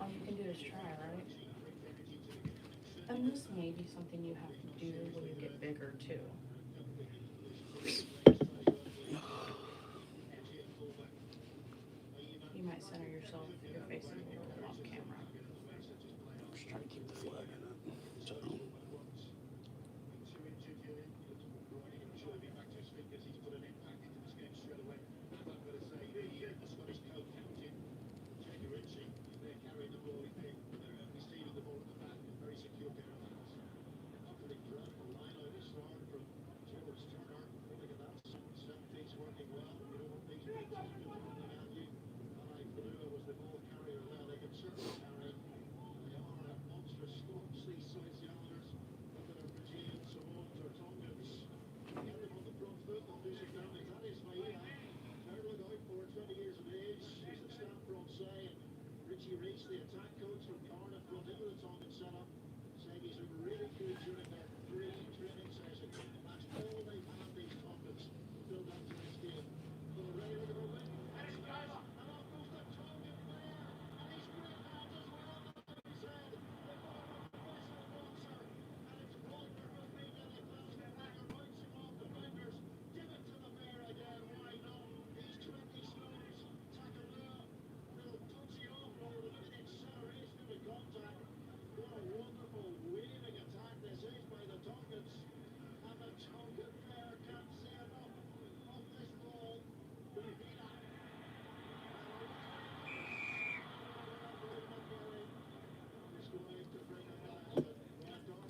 All you can do is try, right? And this may be something you have to do when you get bigger too. You might center yourself, your facing a little off camera. I'm just trying to keep the flag in it. So.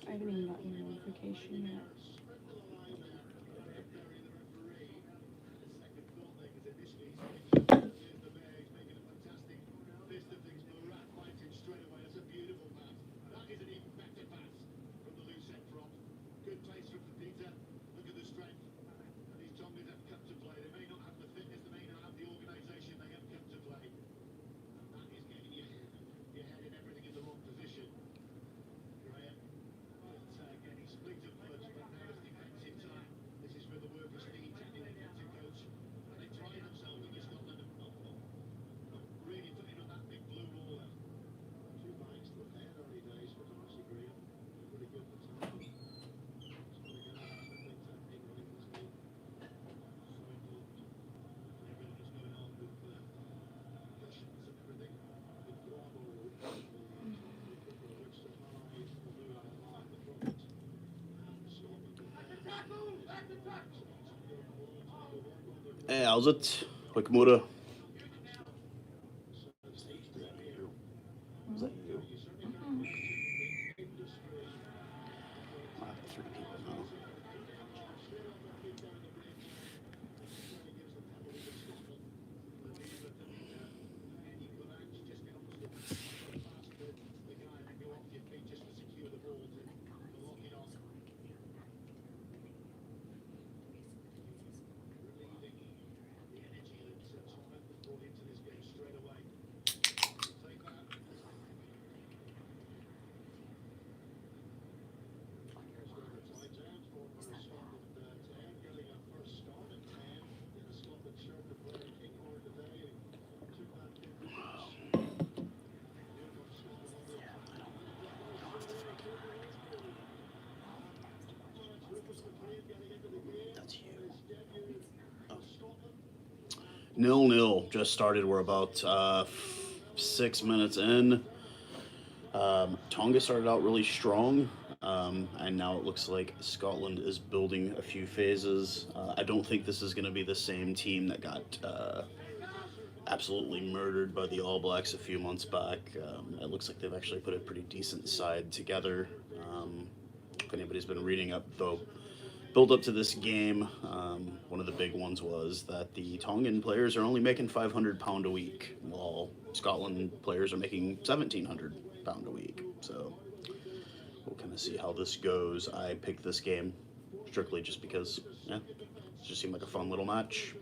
I haven't even gotten a notification yet. Hey, how's it? Hikamura. Is that you? I have 3 people now. That's you. Oh. 0-0 just started. We're about 6 minutes in. Tonga started out really strong, and now it looks like Scotland is building a few phases. I don't think this is going to be the same team that got absolutely murdered by the All Blacks a few months back. It looks like they've actually put a pretty decent side together. If anybody's been reading up, though, build up to this game, one of the big ones was that the Tongan players are only making £500 a week, while Scotland players are making £1,700 a week. So we'll kind of see how this goes. I picked this game strictly just because, yeah, it just seemed like a fun little match.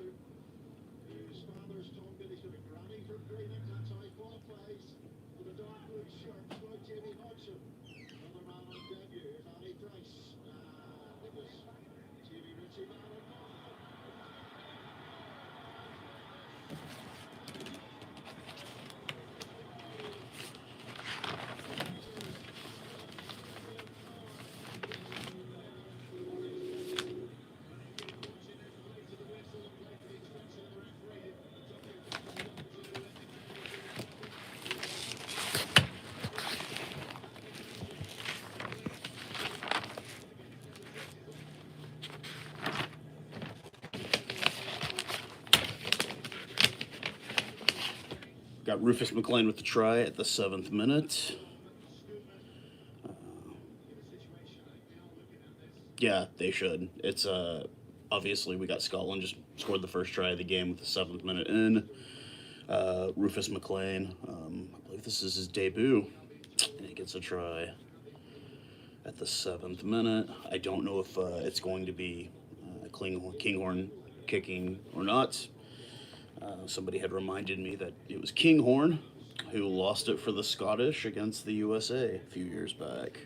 Got Rufus McLean with the try at the 7th minute. Yeah, they should. It's obviously we got Scotland just scored the first try of the game with the 7th minute in. Rufus McLean, I believe this is his debut, and he gets a try at the 7th minute. I don't know if it's going to be Kinghorn kicking or not. Somebody had reminded me that it was Kinghorn who lost it for the Scottish against the USA a few years back.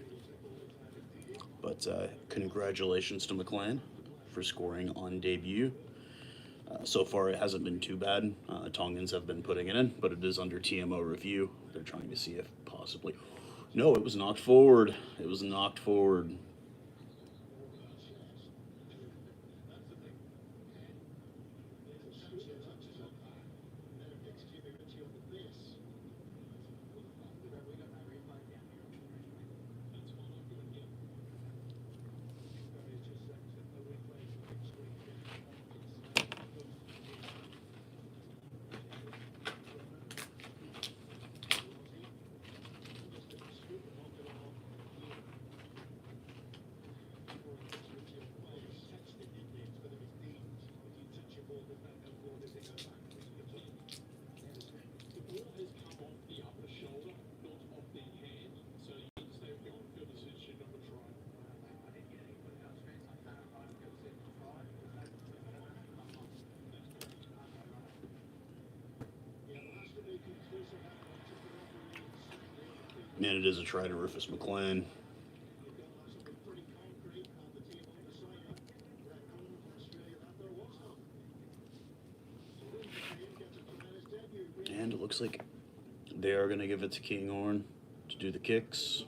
But congratulations to McLean for scoring on debut. So far, it hasn't been too bad. Tongans have been putting it in, but it is under TMO review. They're trying to see if possibly. No, it was knocked forward. It was knocked forward. And it is a try to Rufus McLean. And it looks like they are going to give it to Kinghorn to do the kicks.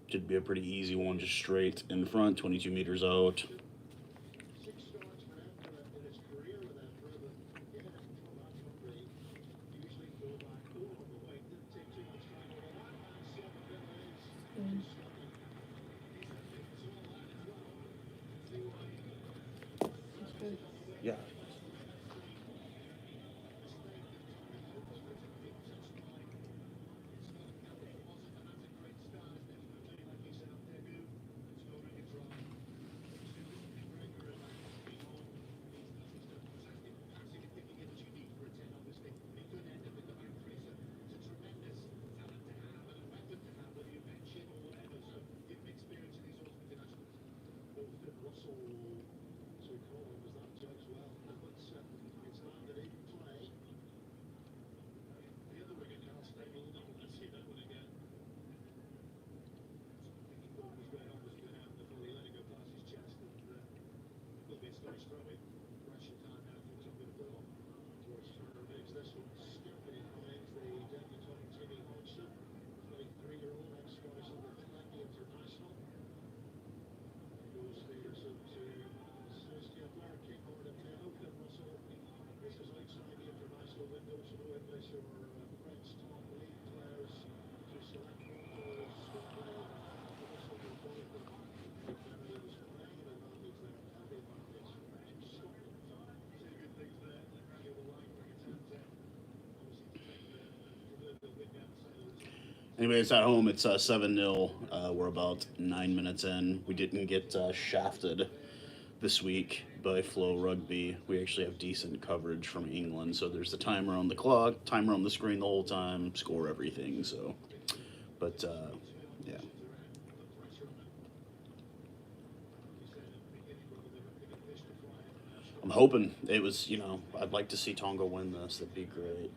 Should be a pretty easy one, just straight in front, 22 meters out. Yeah. Anyways, at home, it's 7-0. We're about 9 minutes in. We didn't get shafted this week by Flow Rugby. We actually have decent coverage from England. So there's the timer on the clock, timer on the screen the whole time, score everything. So, but yeah. I'm hoping it was, I'd like to see Tonga win this. That'd be great.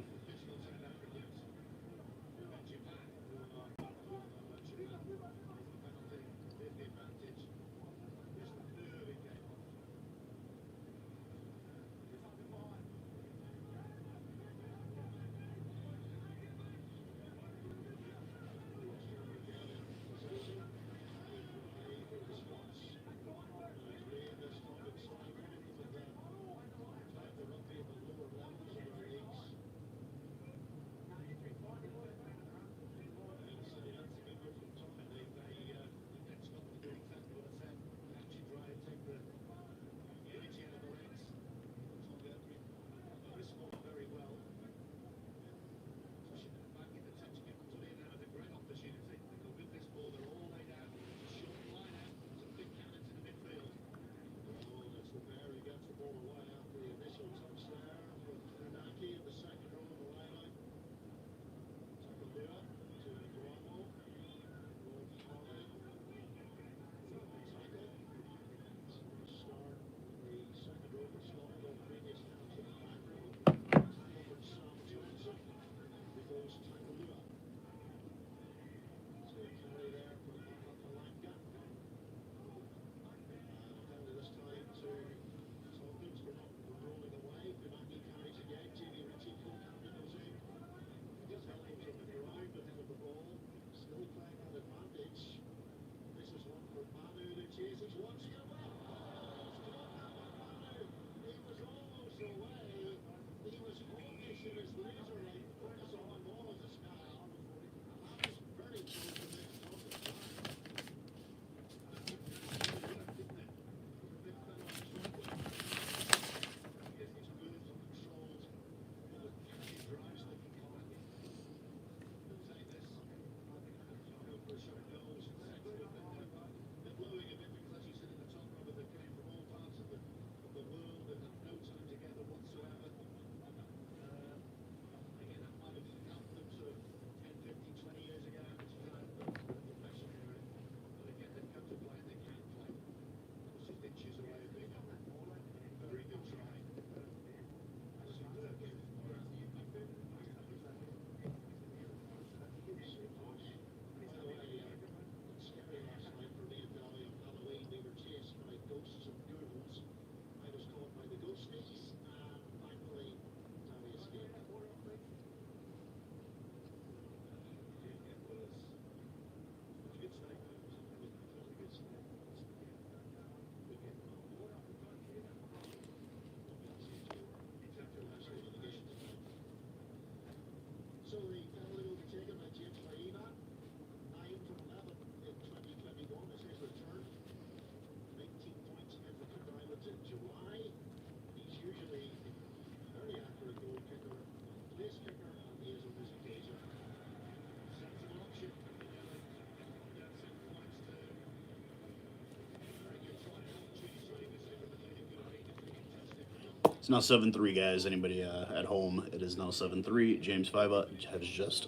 It's now 7-3, guys. Anybody at home, it is now 7-3. James Fiva has just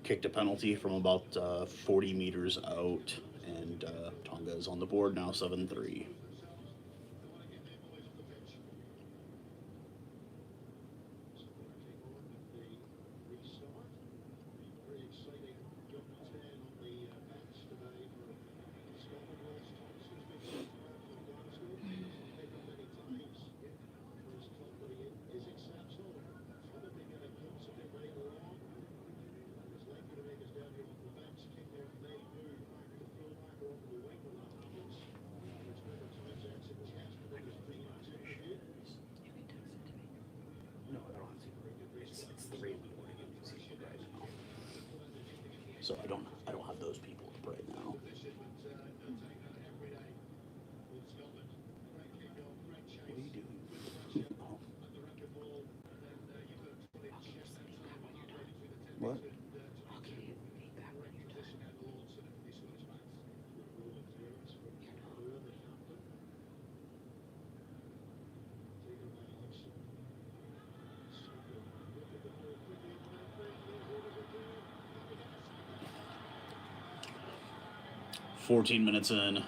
kicked a penalty from about 40 meters out, and Tonga is on the board now, 7-3. So I don't have those people up right now. What are you doing? Oh. What? Okay, feedback when you're done. 14 minutes in,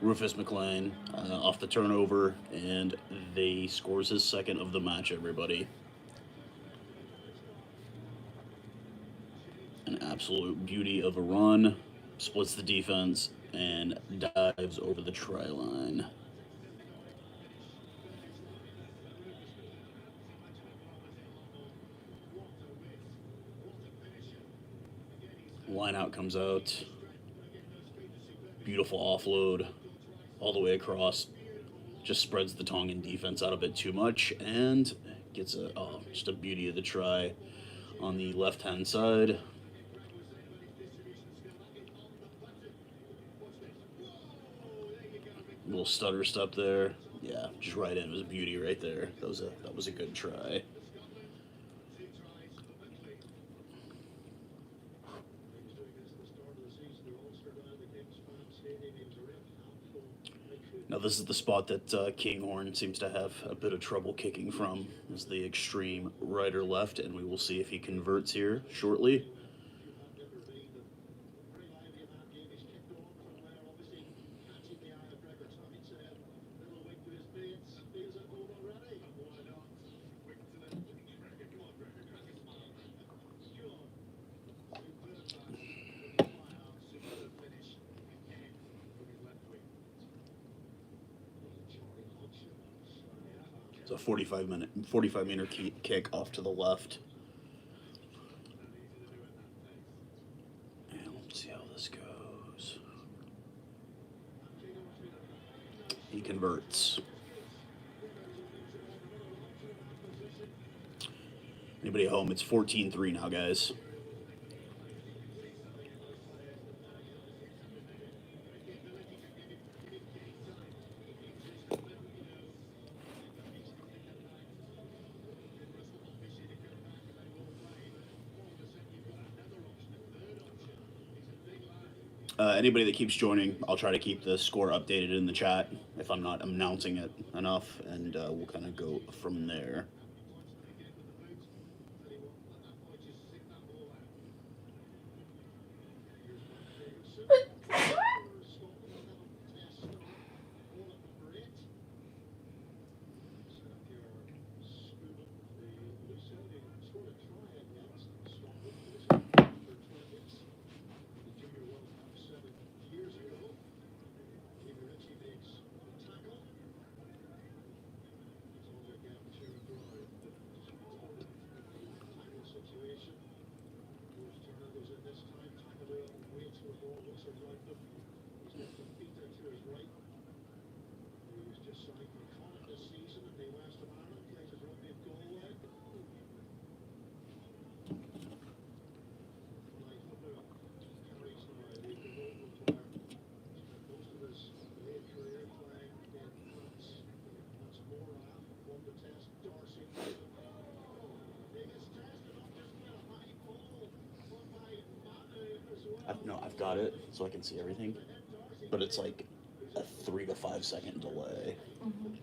Rufus McLean off the turnover, and they scores his second of the match, everybody. An absolute beauty of a run, splits the defense, and dives over the try line. Line out comes out. Beautiful offload all the way across. Just spreads the Tongan defense out a bit too much and gets just a beauty of the try on the left-hand side. Little stutter step there. Yeah, just right in. It was a beauty right there. That was a good try. Now this is the spot that Kinghorn seems to have a bit of trouble kicking from, is the extreme right or left, and we will see if he converts here shortly. It's a 45-meter kick off to the left. And let's see how this goes. He converts. Anybody at home? It's 14-3 now, guys. Anybody that keeps joining, I'll try to keep the score updated in the chat if I'm not announcing it enough, and we'll kind of go from there. I've got it so I can see everything, but it's like a 3 to 5 second delay. Mm-hmm.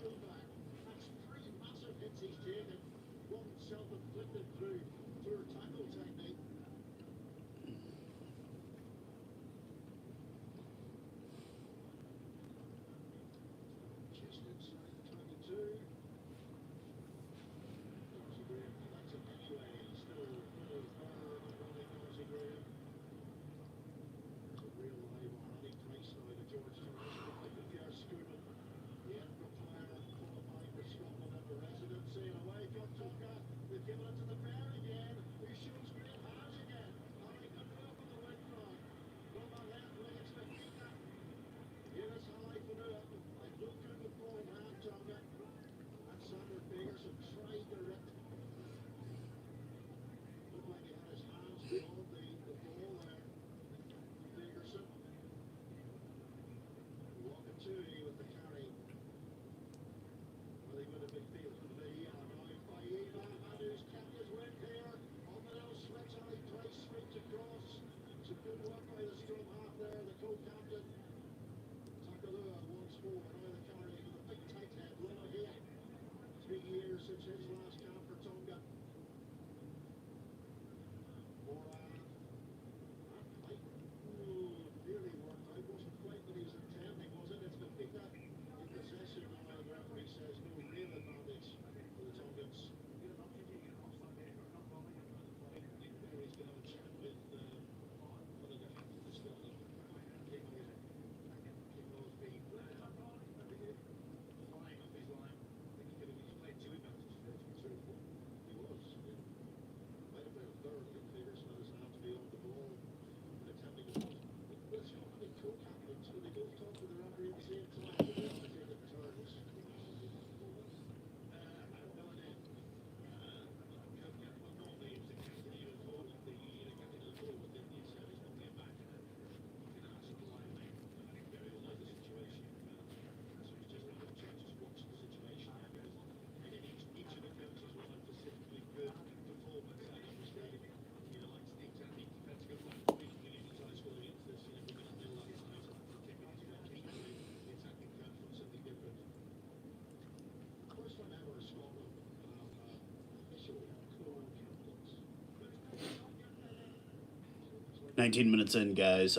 19 minutes in, guys.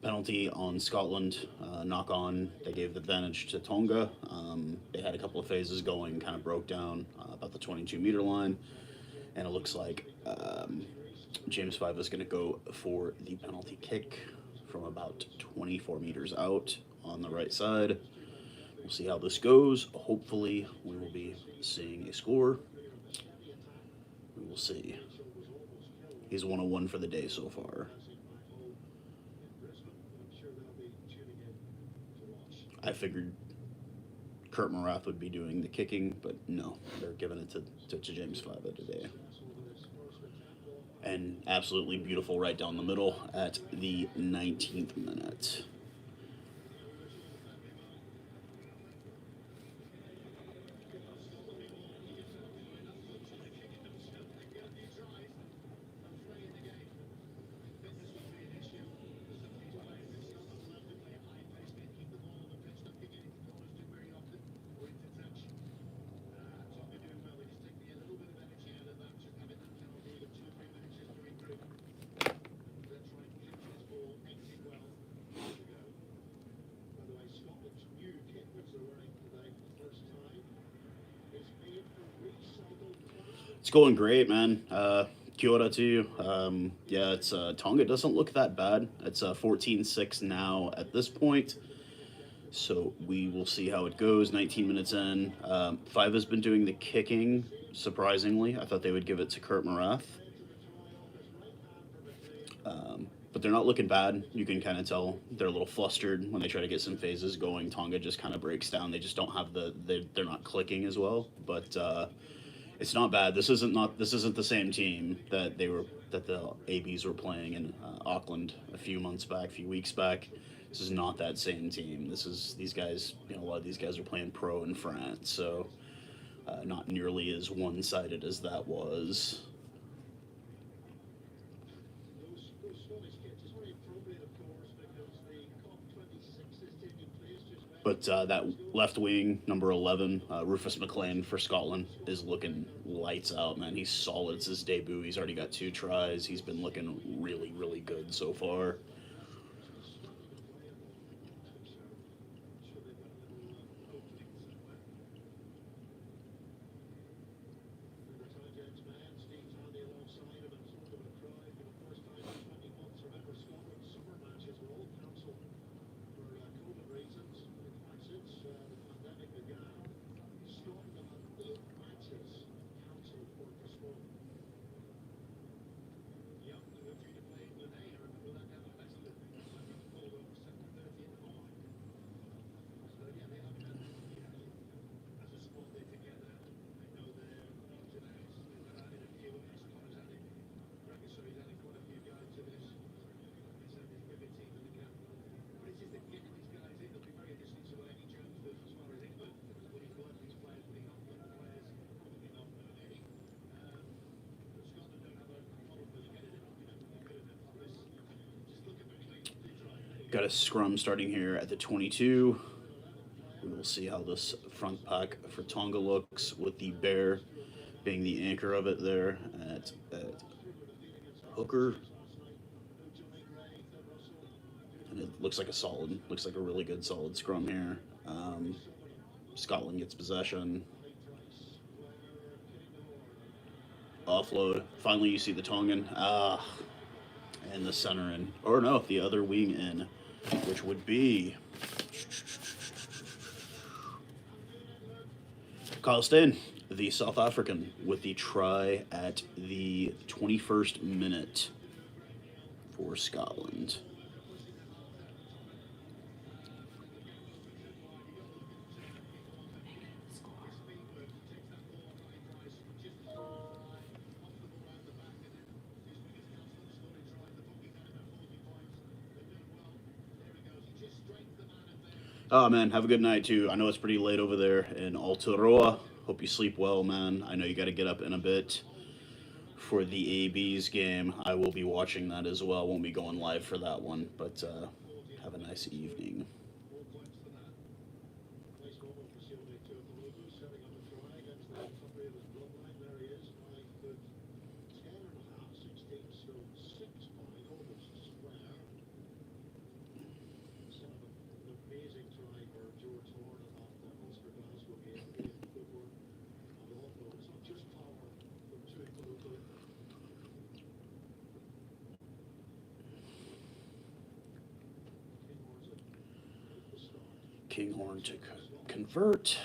Penalty on Scotland. Knock on. They gave the advantage to Tonga. They had a couple of phases going, kind of broke down about the 22-meter line. And it looks like James 5 is going to go for the penalty kick from about 24 meters out on the right side. We'll see how this goes. Hopefully, we will be seeing a score. We will see. He's 101 for the day so far. I figured Kurt Morath would be doing the kicking, but no, they're giving it to James 5 today. And absolutely beautiful right down the middle at the 19th minute. It's going great, man. Kia ora to you. Yeah, it's Tonga doesn't look that bad. It's 14-6 now at this point. So we will see how it goes. 19 minutes in. 5 has been doing the kicking, surprisingly. I thought they would give it to Kurt Morath. But they're not looking bad. You can kind of tell they're a little flustered when they try to get some phases going. Tonga just kind of breaks down. They just don't have they're not clicking as well. But it's not bad. This isn't the same team that the ABs were playing in Auckland a few weeks back. This is not that same team. These guys. A lot of these guys are playing pro in France, so not nearly as one-sided as that was. But that left wing, number 11, Rufus McLean for Scotland, is looking lights out, man. He's solid. It's his debut. He's already got 2 tries. He's been looking really, really good so far. Got a scrum starting here at the 22. We will see how this front pack for Tonga looks, with the bear being the anchor of it there at hooker. And it looks like a really good solid scrum here. Scotland gets possession. Offload. Finally, you see the Tongan. And the center in. Or no, the other wing in, which would be Kyle Steyn, the South African, with the try at the 21st minute for Scotland. Oh, man, have a good night, too. I know it's pretty late over there in Aotearoa. Hope you sleep well, man. I know you got to get up in a bit for the AB's game. I will be watching that as well. Won't be going live for that one, but have a nice evening. Kinghorn to convert.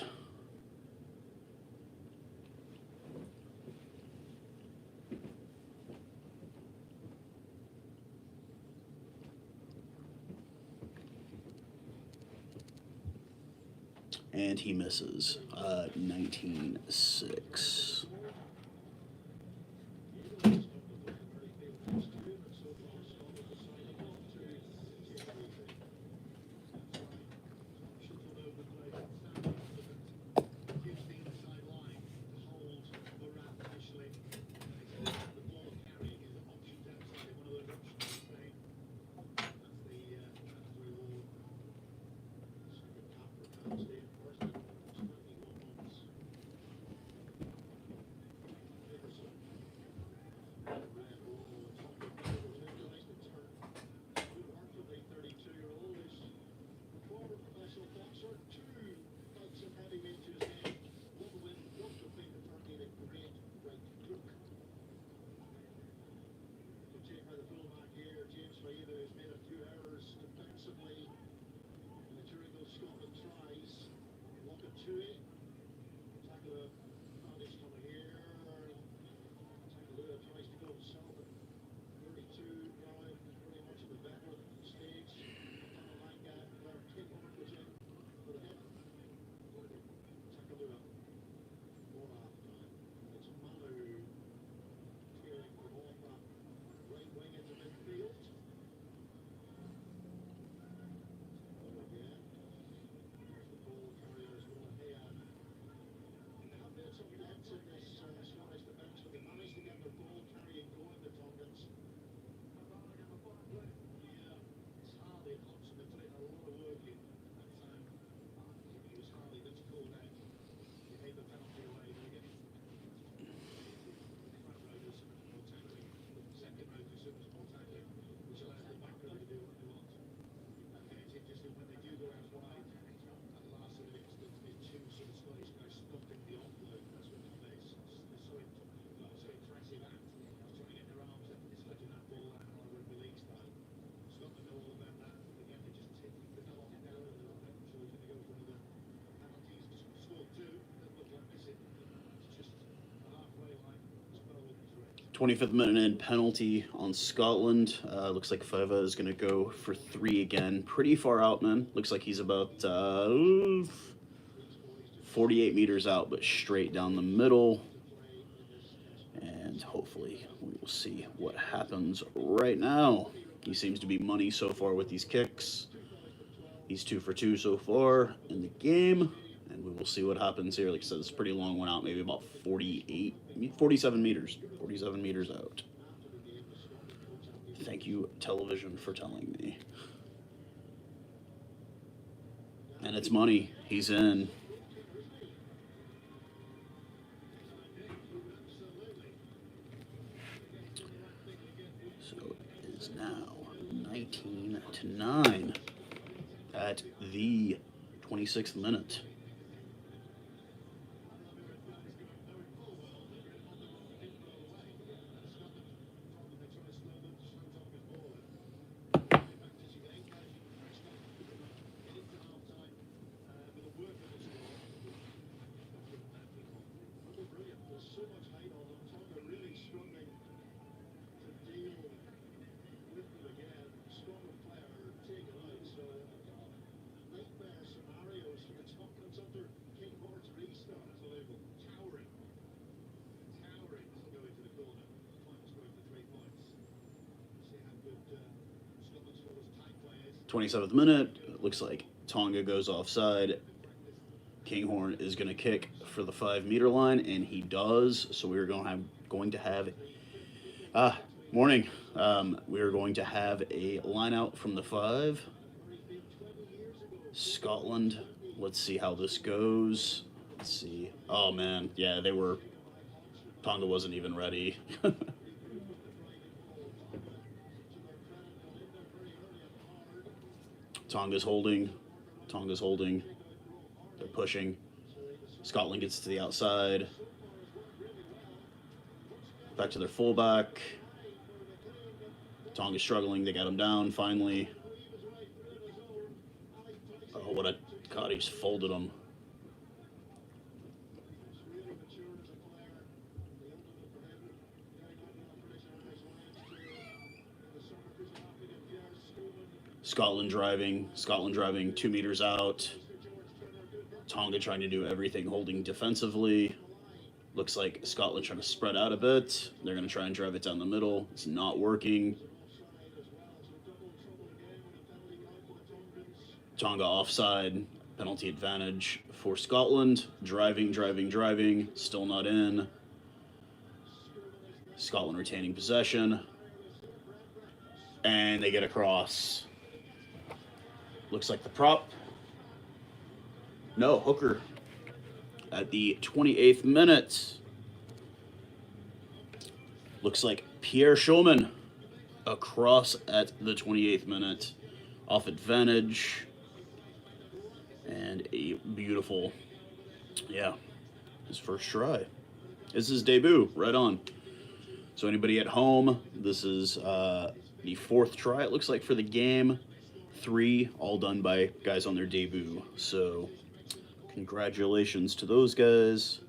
And he misses. 19-6. '25th minute in penalty on Scotland. Looks like Faiva is going to go for 3 again. Pretty far out, man. Looks like he's about 48 meters out, but straight down the middle. And hopefully we will see what happens right now. He seems to be money so far with these kicks. He's 2 for 2 so far in the game. And we will see what happens here. Like I said, it's a pretty long one out, maybe about 47 meters. 47 meters out. Thank you, television, for telling me. And it's money. He's in. So it is now 19-9 at the 26th minute. '27th minute, it looks like Tonga goes offside. Kinghorn is going to kick for the 5-meter line, and he does. So we are going to have morning. We are going to have a line out from the 5. Scotland. Let's see how this goes. Let's see. Oh man, yeah, Tonga wasn't even ready. Tonga's holding. They're pushing. Scotland gets to the outside. Back to their fullback. Tonga's struggling. They got him down finally. Oh, what a he just folded him. Scotland driving 2 meters out. Tonga trying to do everything holding defensively. Looks like Scotland trying to spread out a bit. They're going to try and drive it down the middle. It's not working. Tonga offside. Penalty advantage for Scotland. Driving. Still not in. Scotland retaining possession. And they get across. Looks like the prop. No, hooker. At the 28th minute. Looks like Pierre Schulman across at the 28th minute. Off advantage. And a beautiful, his first try. This is his debut, right on. So anybody at home, this is the 4th try, it looks like, for the game. 3, all done by guys on their debut. So congratulations to those guys.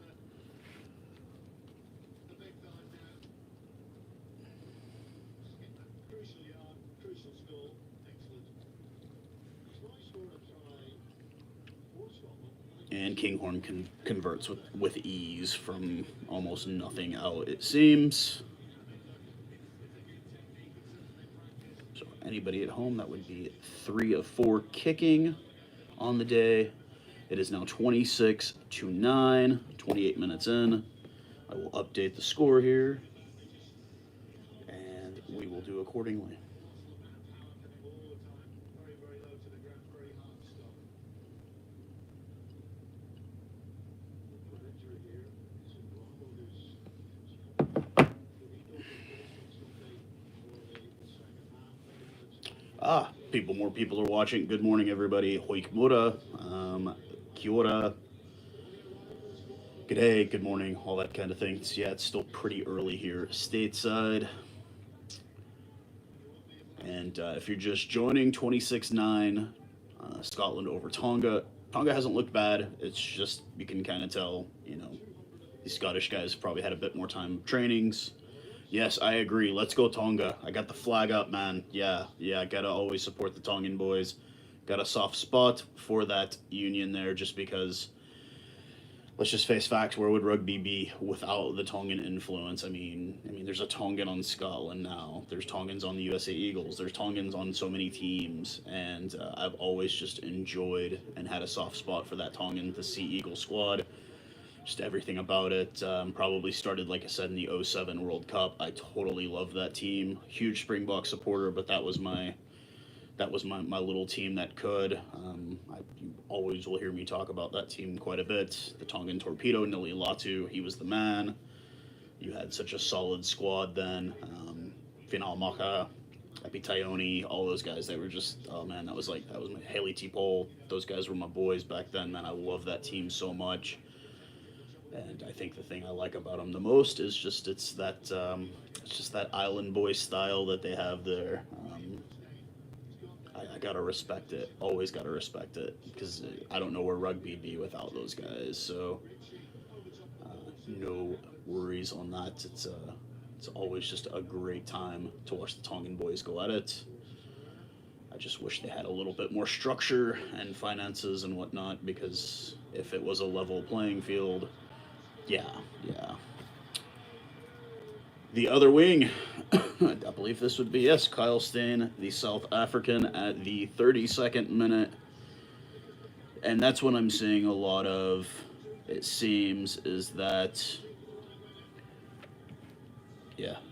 And Kinghorn converts with ease from almost nothing out, it seems. So anybody at home, that would be 3 of 4 kicking on the day. It is now 26-9, 28 minutes in. I will update the score here, and we will do accordingly. More people are watching. Good morning, everybody. Hoik Mura, Kia ora, good day, good morning, all that kind of thing. Yeah, it's still pretty early here stateside. And if you're just joining, 26-9, Scotland over Tonga. Tonga hasn't looked bad. It's just, you can kind of tell, these Scottish guys probably had a bit more time trainings. Yes, I agree. Let's go Tonga. I got the flag up, man. Yeah, gotta always support the Tongan boys. Got a soft spot for that union there just because, let's just face facts, where would rugby be without the Tongan influence? I mean, there's a Tongan on Scotland now. There's Tongans on the USA Eagles. There's Tongans on so many teams. And I've always just enjoyed and had a soft spot for that Tongan, the Sea Eagle squad. Just everything about it. Probably started, like I said, in the 07 World Cup. I totally love that team. Huge Springbok supporter, but that was my little team that could. You always will hear me talk about that team quite a bit. The Tongan Torpedo, Nili Latu, he was the man. You had such a solid squad then. Final Maka, Epitaioni, all those guys. They were just, oh man, that was my Haley T-Pole. Those guys were my boys back then, man. I love that team so much. And I think the thing I like about them the most is just it's just that island boy style that they have there. I gotta respect it. Always gotta respect it because I don't know where rugby'd be without those guys. So no worries on that. It's always just a great time to watch the Tongan boys go at it. I just wish they had a little bit more structure and finances and whatnot, because if it was a level playing field. Yeah. The other wing, I believe this would be, yes, Kyle Stain, the South African, at the 32nd minute. And that's what I'm seeing a lot of, it seems, is that,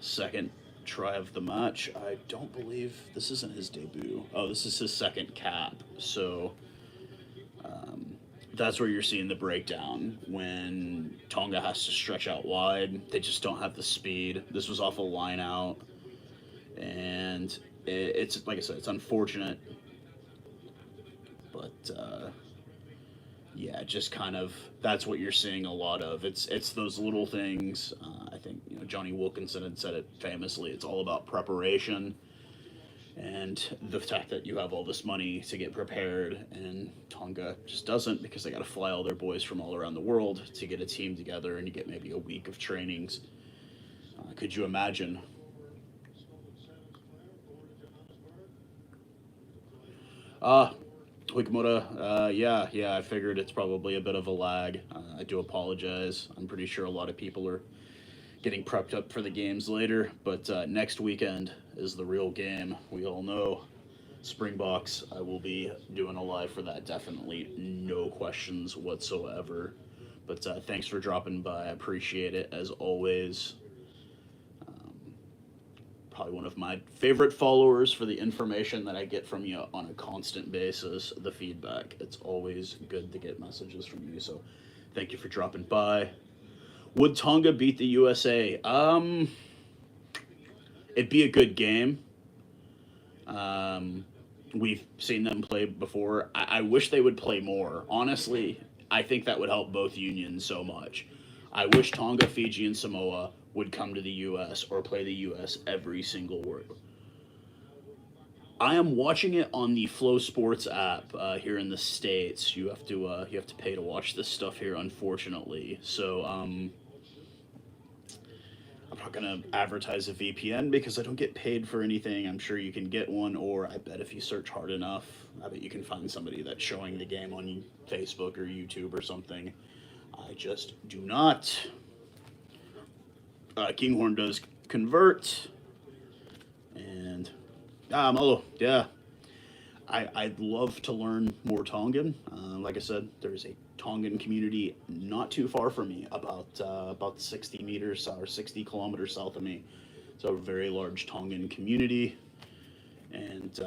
second try of the match. I don't believe, this isn't his debut. Oh, this is his second cap. So that's where you're seeing the breakdown. When Tonga has to stretch out wide, they just don't have the speed. This was off a line out. And it's, like I said, it's unfortunate. But, just kind of, that's what you're seeing a lot of. It's those little things. I think, Johnny Wilkinson had said it famously. It's all about preparation. And the fact that you have all this money to get prepared, and Tonga just doesn't, because they got to fly all their boys from all around the world to get a team together, and you get maybe a week of trainings. Could you imagine? Uh, Wikimoto, yeah, I figured it's probably a bit of a lag. I do apologize. I'm pretty sure a lot of people are getting prepped up for the games later, but next weekend is the real game. We all know Springboks. I will be doing a live for that, definitely. No questions whatsoever. But thanks for dropping by. I appreciate it as always. Probably one of my favorite followers for the information that I get from you on a constant basis, the feedback. It's always good to get messages from you. So thank you for dropping by. Would Tonga beat the USA? It'd be a good game. Um, we've seen them play before. I wish they would play more. Honestly, I think that would help both unions so much. I wish Tonga, Fiji, and Samoa would come to the U.S. or play the U.S. every single word. I am watching it on the Flow Sports app here in the states. You have to pay to watch this stuff here, unfortunately. So I'm not gonna advertise a VPN because I don't get paid for anything. I'm sure you can get one, or I bet if you search hard enough, I bet you can find somebody that's showing the game on Facebook or YouTube or something. I just do not. Kinghorn does convert, and oh yeah, I'd love to learn more Tongan. Like I said, there's a Tongan community not too far from me, about 60 meters or 60 kilometers south of me. So a very large Tongan community, and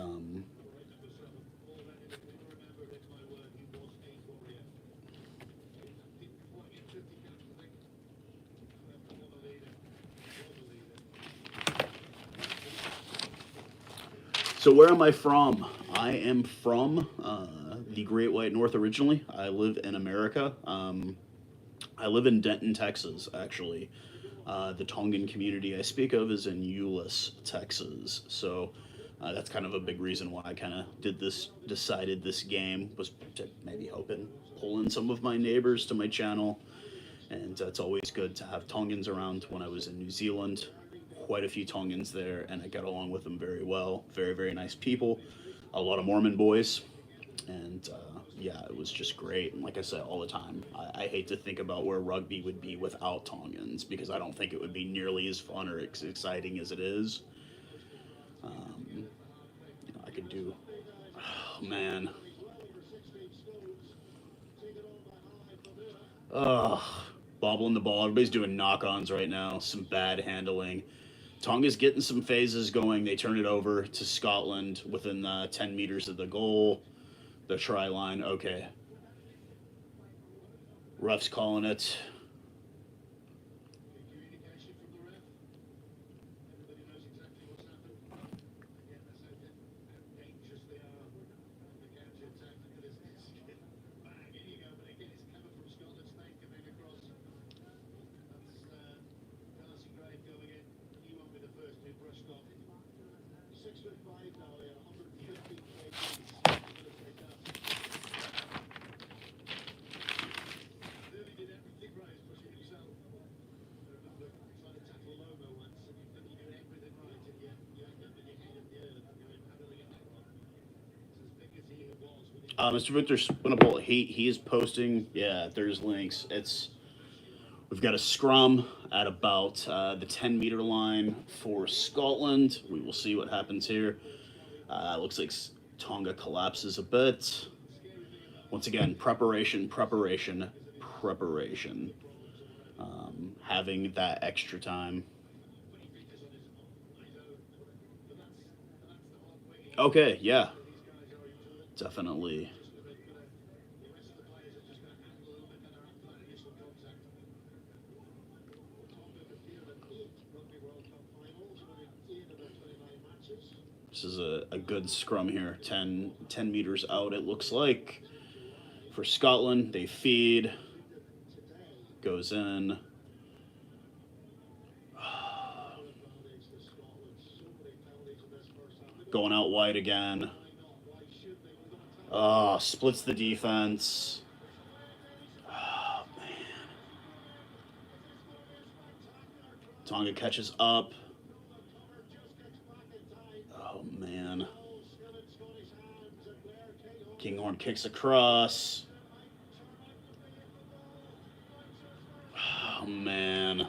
so where am I from? I am from the Great White North originally. I live in America. I live in Denton, Texas, actually. The Tongan community I speak of is in Euless, Texas. So that's kind of a big reason why I kind of decided this game was to maybe hoping pull in some of my neighbors to my channel. And it's always good to have Tongans around. When I was in New Zealand, quite a few Tongans there, and I got along with them very well. Very, very nice people. A lot of Mormon boys, and yeah, it was just great. And like I said all the time, I hate to think about where rugby would be without Tongans, because I don't think it would be nearly as fun or exciting as it is. I could do, oh man, ugh, bobbling the ball. Everybody's doing knock-ons right now. Some bad handling. Tonga's getting some phases going. They turn it over to Scotland within 10 meters of the goal, the try line. Okay. Ref's calling it. Mr. Victor Spinable, he is posting. Yeah, there's links. We've got a scrum at about the 10-meter line for Scotland. We will see what happens here. Looks like Tonga collapses a bit. Once again, preparation, preparation, preparation. Having that extra time. Okay, yeah, definitely. This is a good scrum here. 10 meters out, it looks like. For Scotland, they feed. Goes in. Going out wide again. Splits the defense. Oh, man. Tonga catches up. Oh, man. Kinghorn kicks across. Oh, man.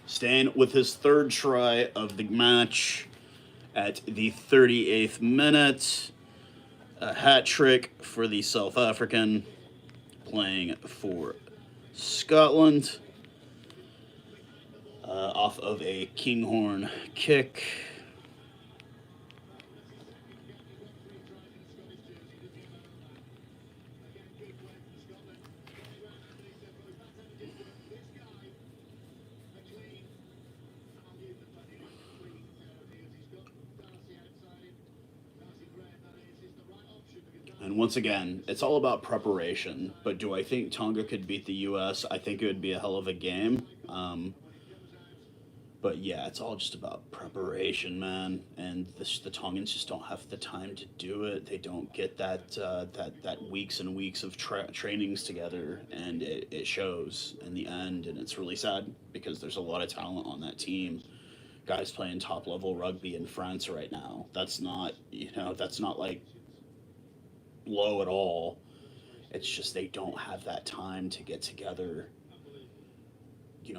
Staying with his third try of the match at the 38th minute. A hat trick for the South African playing for Scotland. Off of a Kinghorn kick. And once again, it's all about preparation. But do I think Tonga could beat the U.S.? I think it would be a hell of a game. But yeah, it's all just about preparation, man. And the Tongans just don't have the time to do it. They don't get that weeks and weeks of trainings together, and it shows in the end. And it's really sad because there's a lot of talent on that team. Guys playing top level rugby in France right now. That's not like low at all. It's just they don't have that time to get together,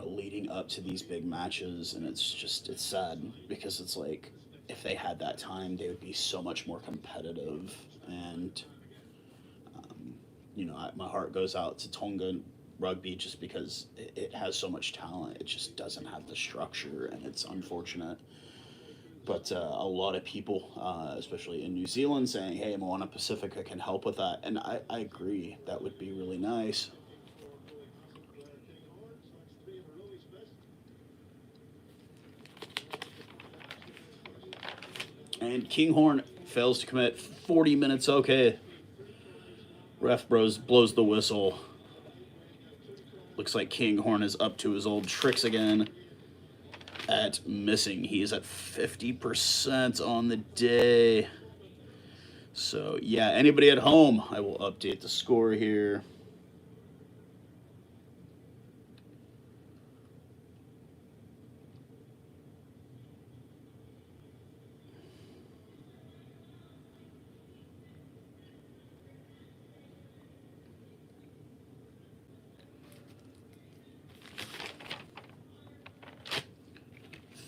leading up to these big matches. And it's sad because it's like if they had that time, they would be so much more competitive. And, my heart goes out to Tonga rugby just because it has so much talent. It just doesn't have the structure, and it's unfortunate. But a lot of people, especially in New Zealand, saying, "Hey, Moana Pacifica can help with that," and I agree. That would be really nice. And Kinghorn fails to commit 40 minutes. Okay, ref blows the whistle. Looks like Kinghorn is up to his old tricks again at missing. He is at 50% on the day. So, yeah, anybody at home, I will update the score here.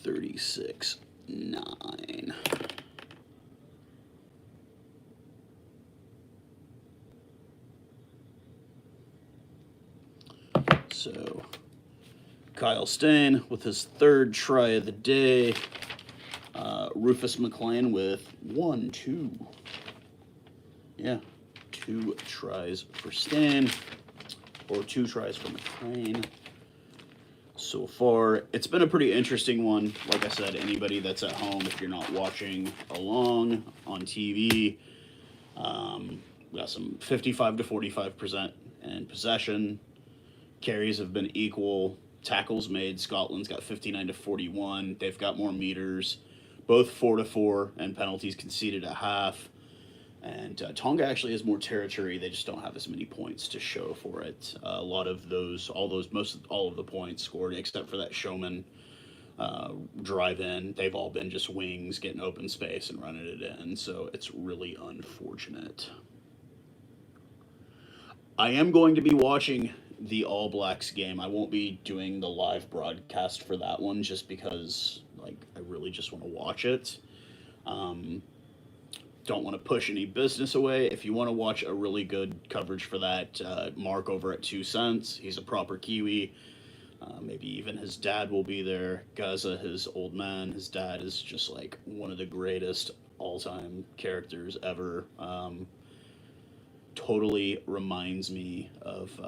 $36.9. So, Kyle Stain with his third try of the day. Rufus McLean with 2 tries for Stain, or 2 tries for McLean. So far, it's been a pretty interesting one. Like I said, anybody that's at home, if you're not watching along on TV, we got some 55 to 45% in possession. Carries have been equal. Tackles made, Scotland's got 59 to 41. They've got more meters. Both 4 to 4, and penalties conceded at half. And Tonga actually has more territory. They just don't have as many points to show for it. A lot of those, all of the points scored, except for that Showman drive in. They've all been just wings getting open space and running it in. So it's really unfortunate. I am going to be watching the All Blacks game. I won't be doing the live broadcast for that one just because, I really just want to watch it. Don't want to push any business away. If you want to watch a really good coverage for that, Mark over at 2 Cents. He's a proper Kiwi. Maybe even his dad will be there. Gaza, his old man, his dad is just one of the greatest all-time characters ever. Totally reminds me of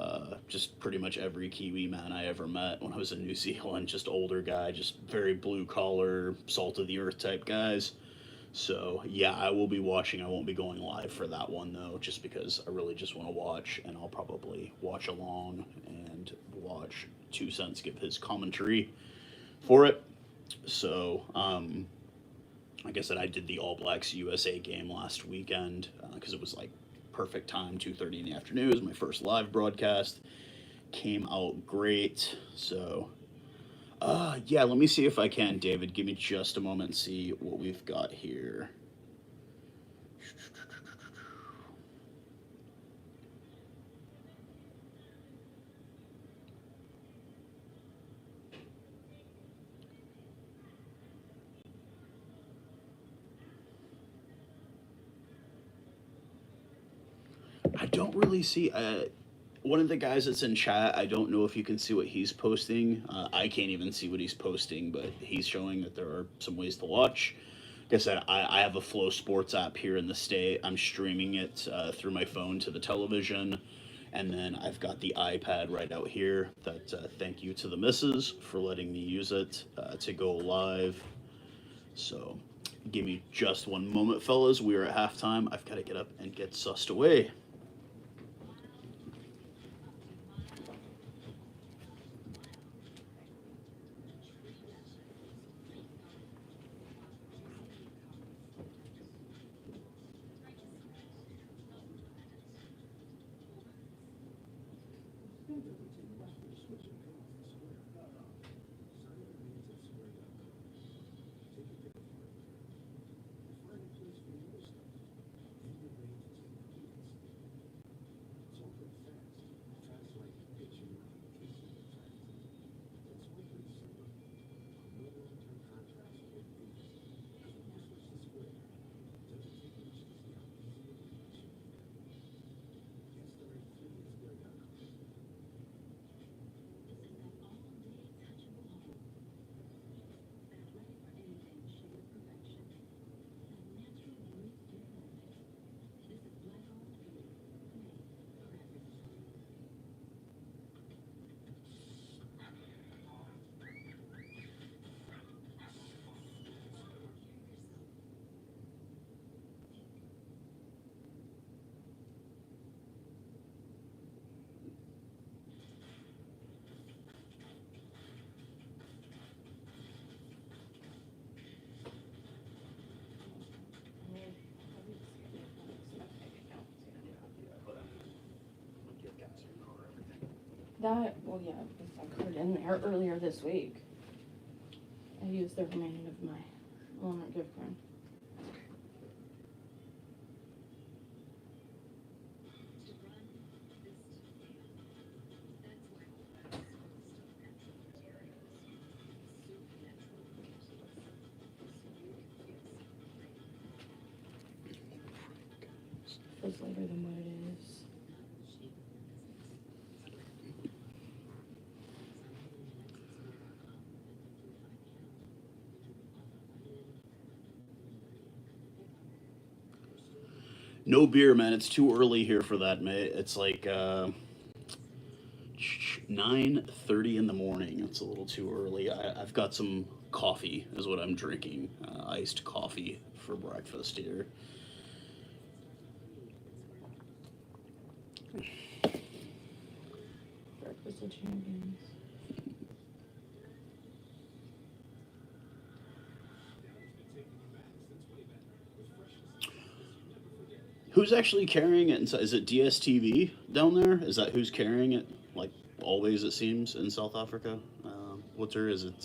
just pretty much every Kiwi man I ever met when I was in New Zealand. Just older guy, just very blue collar, salt of the earth type guys. So yeah, I will be watching. I won't be going live for that one though, just because I really just want to watch, and I'll probably watch along and watch 2 Cents give his commentary for it. So like I said, I did the All Blacks USA game last weekend because it was like perfect time, 2:30 in the afternoon. It was my first live broadcast. Came out great. So, yeah, let me see if I can, David. Give me just a moment and see what we've got here. I don't really see. One of the guys that's in chat, I don't know if you can see what he's posting. I can't even see what he's posting, but he's showing that there are some ways to watch. Like I said, I have a Flow Sports app here in the state. I'm streaming it through my phone to the television. And then I've got the iPad right out here. That thank you to the missus for letting me use it to go live. So give me just one moment, fellas. We are at halftime. I've got to get up and get sussed away. That, well, yeah, because I put it in there earlier this week. I used the remaining of my Walmart gift card. Feels later than what it is. No beer, man. It's too early here for that, mate. It's like 9:30 in the morning. It's a little too early. I've got some coffee, is what I'm drinking. Iced coffee for breakfast here. Breakfast of champions. Who's actually carrying it inside? Is it DSTV down there? Is that who's carrying it? Like always, it seems in South Africa. What's her? Is it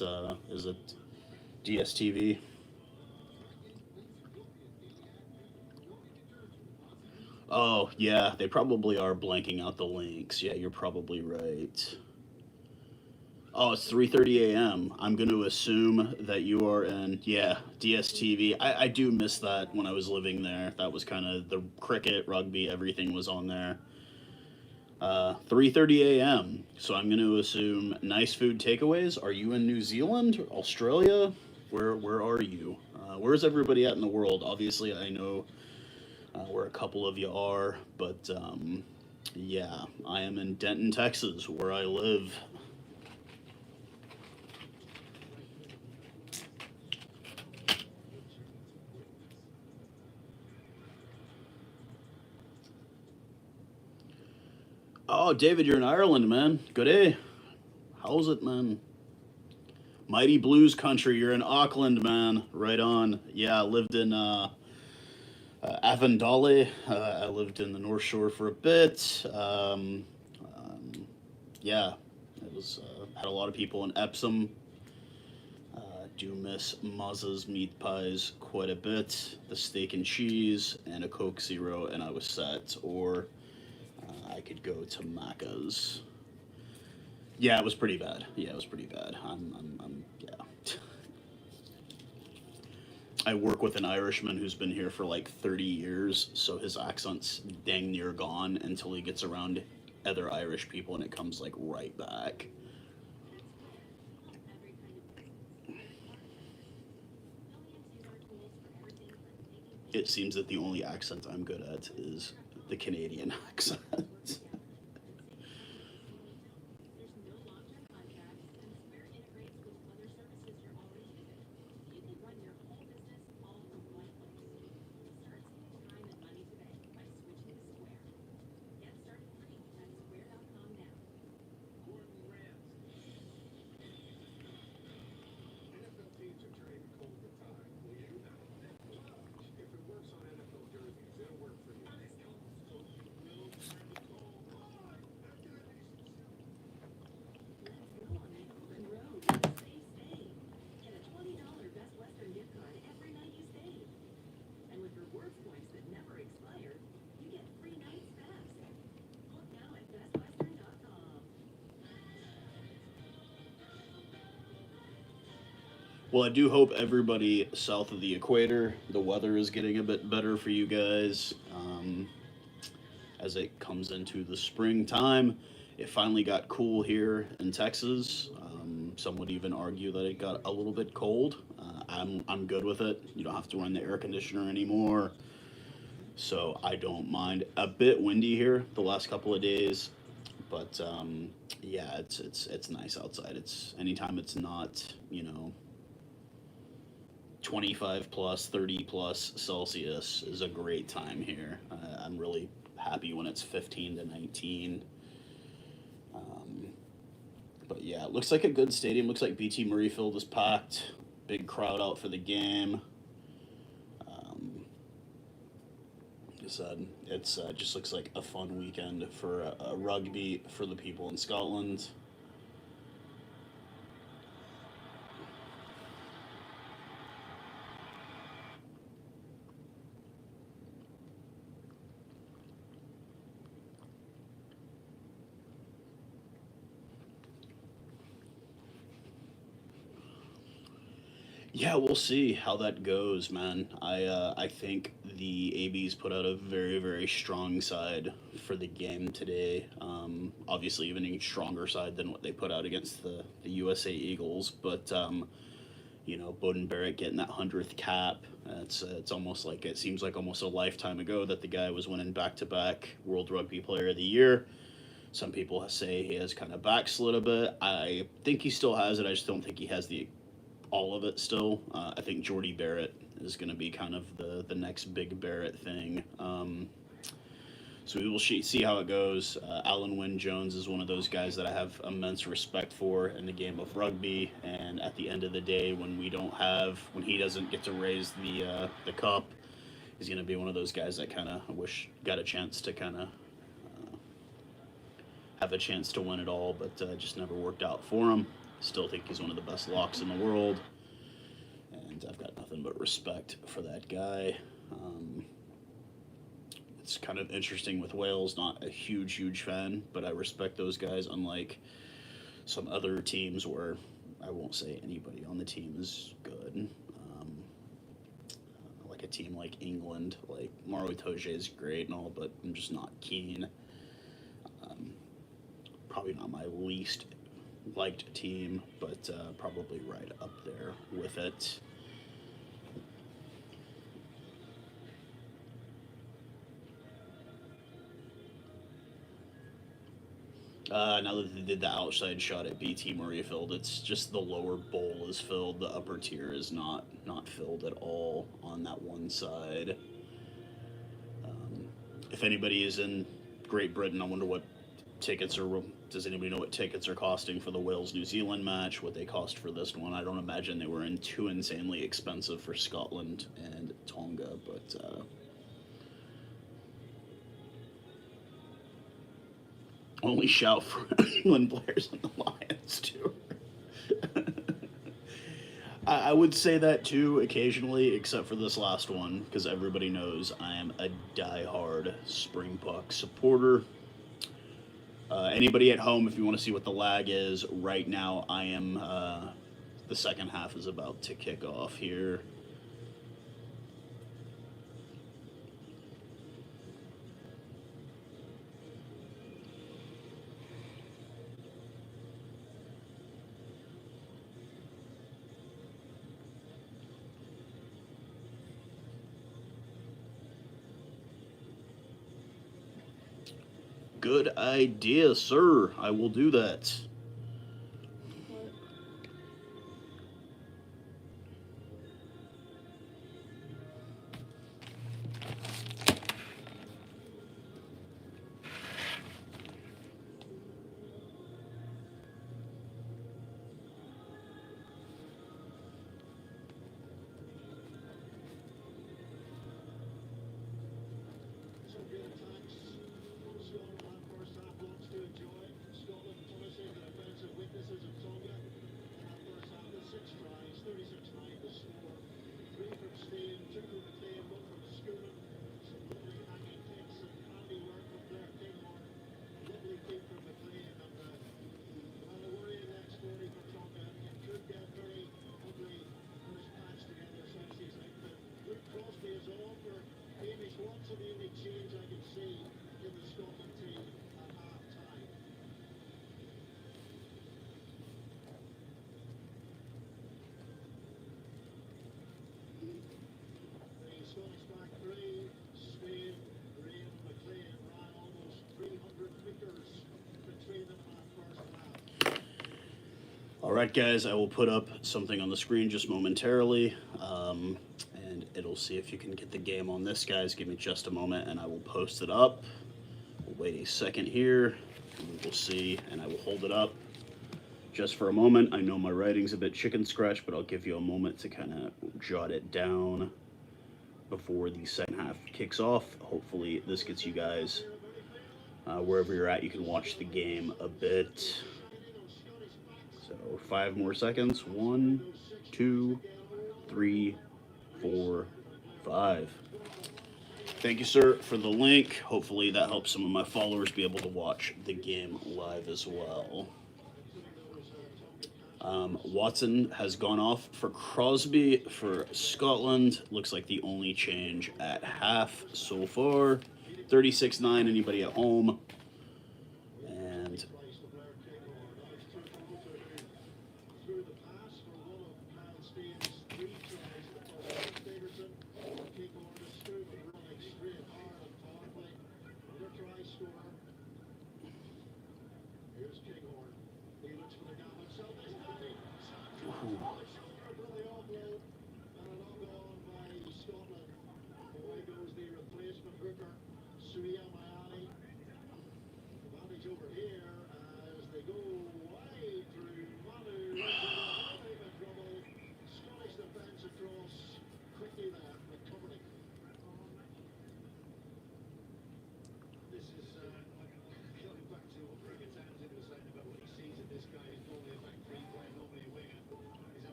DSTV? Oh yeah, they probably are blanking out the links. Yeah, you're probably right. Oh, it's 3:30 a.m. I'm going to assume that you are in, yeah, DSTV. I do miss that when I was living there. That was kind of the cricket, rugby, everything was on there. 3:30 a.m. So I'm going to assume nice food takeaways. Are you in New Zealand, Australia? Where are you? Where's everybody at in the world? Obviously, I know where a couple of you are, but yeah, I am in Denton, Texas, where I live. Oh, David, you're in Ireland, man. Good day. How's it, man? Mighty Blues Country. You're in Auckland, man. Right on. Yeah, I lived in Avondale. I lived in the North Shore for a bit. Um, yeah, it was had a lot of people in Epsom. Do miss Mazza's meat pies quite a bit. The steak and cheese and a Coke Zero, and I was set. Or I could go to Macca's. Yeah, it was pretty bad. Yeah, it was pretty bad. Yeah. I work with an Irishman who's been here for like 30 years, so his accent's dang near gone until he gets around other Irish people and it comes like right back. It seems that the only accent I'm good at is the Canadian accent. Well, I do hope everybody south of the equator, the weather is getting a bit better for you guys as it comes into the springtime. It finally got cool here in Texas. Some would even argue that it got a little bit cold. I'm good with it. You don't have to run the air conditioner anymore, so I don't mind. A bit windy here the last couple of days, but yeah, it's nice outside. It's anytime it's not 25 plus, 30 plus Celsius is a great time here. I'm really happy when it's 15 to 19. Um, but yeah, it looks like a good stadium. Looks like BT Murrayfield is packed. Big crowd out for the game. Like I said, it's just looks like a fun weekend for a rugby for the people in Scotland. Yeah, we'll see how that goes, man. I think the ABs put out a very strong side for the game today. Obviously, even a stronger side than what they put out against the USA Eagles. But Bowden Barrett getting that 100th cap. It's almost like it seems like almost a lifetime ago that the guy was winning back-to-back World Rugby Player of the Year. Some people say he has kind of backslid a bit. I think he still has it. I just don't think he has the all of it still. I think Jordy Barrett is going to be kind of the next big Barrett thing. So we will see how it goes. Alan Wynne Jones is one of those guys that I have immense respect for in the game of rugby. And at the end of the day, when he doesn't get to raise the cup, he's going to be one of those guys that kind of wish got a chance to kind of have a chance to win it all, but just never worked out for him. Still think he's one of the best locks in the world, and I've got nothing but respect for that guy. It's kind of interesting with Wales, not a huge fan, but I respect those guys, unlike some other teams where I won't say anybody on the team is good. Like a team like England, like Maro Itoje is great and all, but I'm just not keen. Probably not my least liked team, but probably right up there with it. Now that they did the outside shot at BT Murrayfield, it's just the lower bowl is filled, the upper tier is not filled at all on that one side. If anybody is in Great Britain, I wonder what tickets are. Does anybody know what tickets are costing for the Wales New Zealand match? What they cost for this one? I don't imagine they were too insanely expensive for Scotland and Tonga, but only shout for England players on the Lions tour. I would say that too occasionally, except for this last one, because everybody knows I am a die-hard Springbok supporter. Anybody at home, if you want to see what the lag is, right now I am. The second half is about to kick off here. Good idea, sir. I will do that. All right, guys, I will put up something on the screen just momentarily, and it'll see if you can get the game on this, guys. Give me just a moment, and I will post it up. We'll wait a second here, and we will see, and I will hold it up just for a moment. I know my writing's a bit chicken scratch, but I'll give you a moment to kind of jot it down before the second half kicks off. Hopefully, this gets you guys wherever you're at. You can watch the game a bit. So 5 more seconds. 1, 2, 3, 4, 5. Thank you, sir, for the link. Hopefully that helps some of my followers be able to watch the game live as well. Watson has gone off for Crosby for Scotland. Looks like the only change at half so far. 36-9, anybody at home? And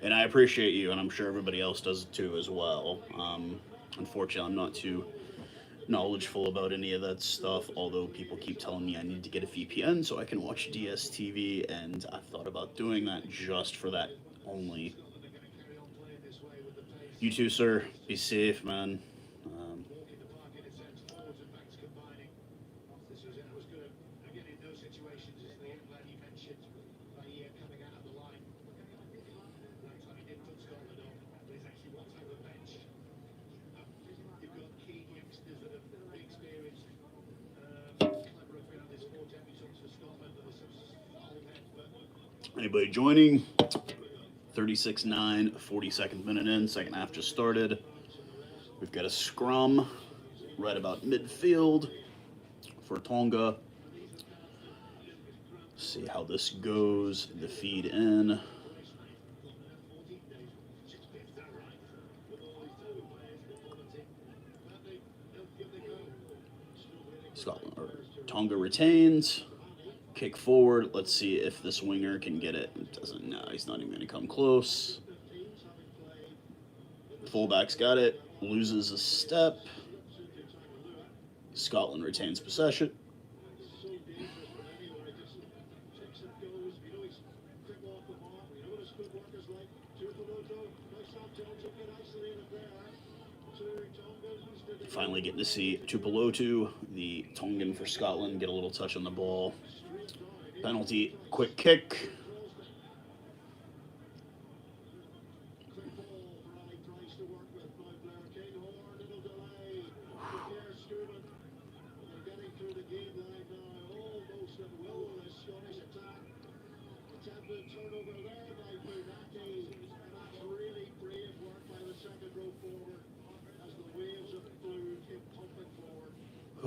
and I appreciate you, and I'm sure everybody else does too as well. Unfortunately, I'm not too knowledgeable about any of that stuff, although people keep telling me I need to get a VPN so I can watch DSTV, and I've thought about doing that just for that only. You too, sir. Be safe, man. Anybody joining? 36-9, 42nd minute in, second half just started. We've got a scrum right about midfield for Tonga. See how this goes. The feed in. Scotland or Tonga retains. Kick forward. Let's see if this winger can get it. It doesn't. No, he's not even going to come close. Fullback's got it. Loses a step. Scotland retains possession. Finally getting to see Tupelotu, the Tongan for Scotland, get a little touch on the ball. Penalty, quick kick.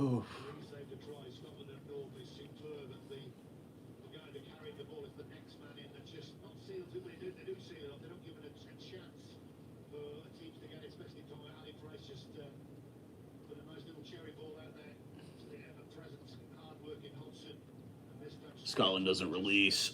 Oof. Scotland doesn't release.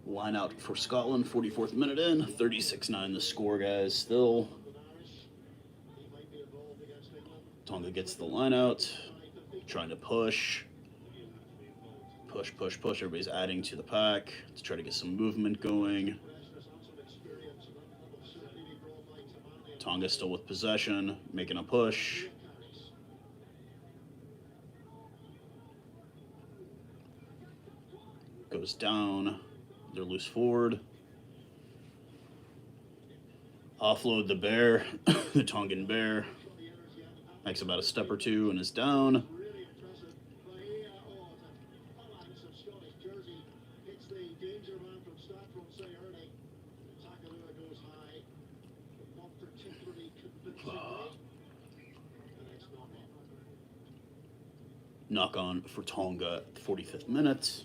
Line out for Scotland, 44th minute in, 36-9 the score, guys, still. Tonga gets the line out, trying to push. Push, push, push. Everybody's adding to the pack to try to get some movement going. Tonga still with possession, making a push. Goes down. They're loose forward. Offload the bear, the Tongan bear. Makes about a step or two and is down. Knock on for Tonga, 45th minute.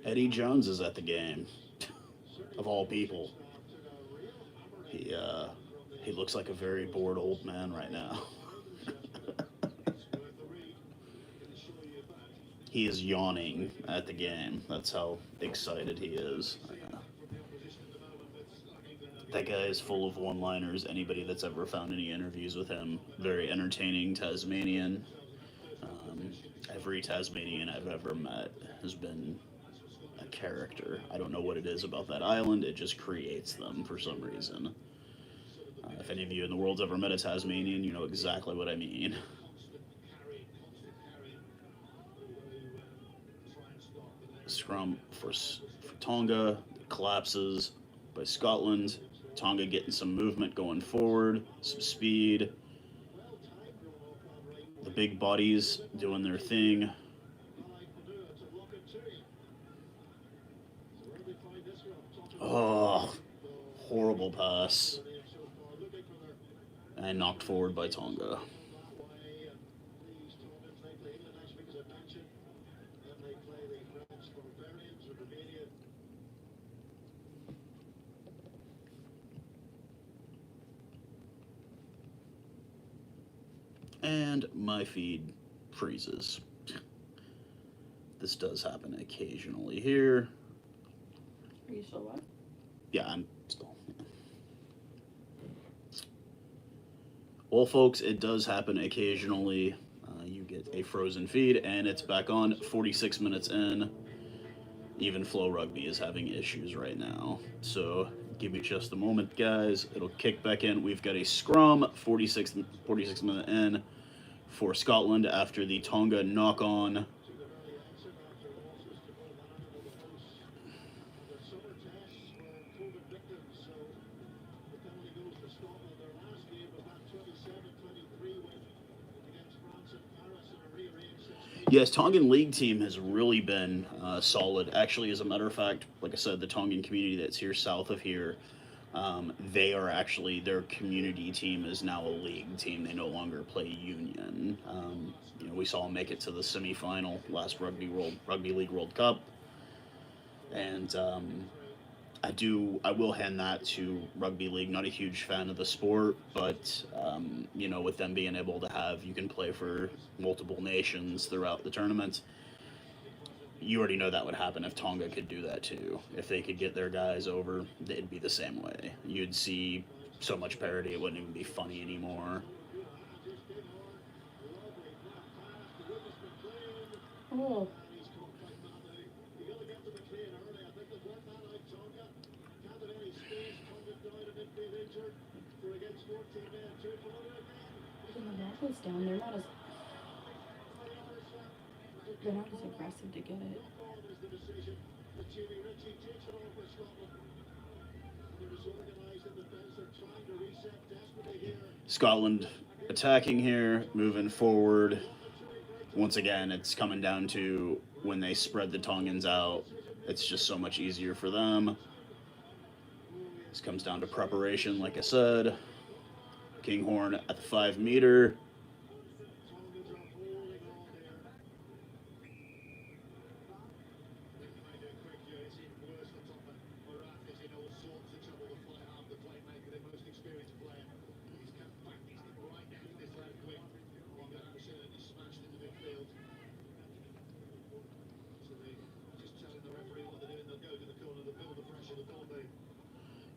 Eddie Jones is at the game, of all people. He looks like a very bored old man right now. He is yawning at the game. That's how excited he is. That guy is full of one-liners. Anybody that's ever found any interviews with him, very entertaining Tasmanian. Every Tasmanian I've ever met has been a character. I don't know what it is about that island. It just creates them for some reason. If any of you in the world's ever met a Tasmanian, you know exactly what I mean. Scrum for Tonga, collapses by Scotland. Tonga getting some movement going forward, some speed. The big bodies doing their thing. Oh, horrible pass. And knocked forward by Tonga. and my feed freezes. This does happen occasionally here. Are you still what? Yeah, I'm still. Yeah. Well, folks, it does happen occasionally. You get a frozen feed, and it's back on 46 minutes in. Even Flow Rugby is having issues right now. So give me just a moment, guys. It'll kick back in. We've got a scrum, 46 minute in for Scotland after the Tonga knock on. Yes, Tongan league team has really been solid. Actually, as a matter of fact, like I said, the Tongan community that's here south of here, they are actually their community team is now a league team. They no longer play union. We saw them make it to the semifinal last Rugby League World Cup, and I will hand that to rugby league. Not a huge fan of the sport, but with them being able to have you can play for multiple nations throughout the tournament. You already know that would happen if Tonga could do that too. If they could get their guys over, it'd be the same way. You'd see so much parity, it wouldn't even be funny anymore. Oh. The ball goes down. They're not as aggressive to get it. Scotland attacking here, moving forward. Once again, it's coming down to when they spread the Tongans out, it's just so much easier for them. This comes down to preparation, like I said. Kinghorn at the 5 meter.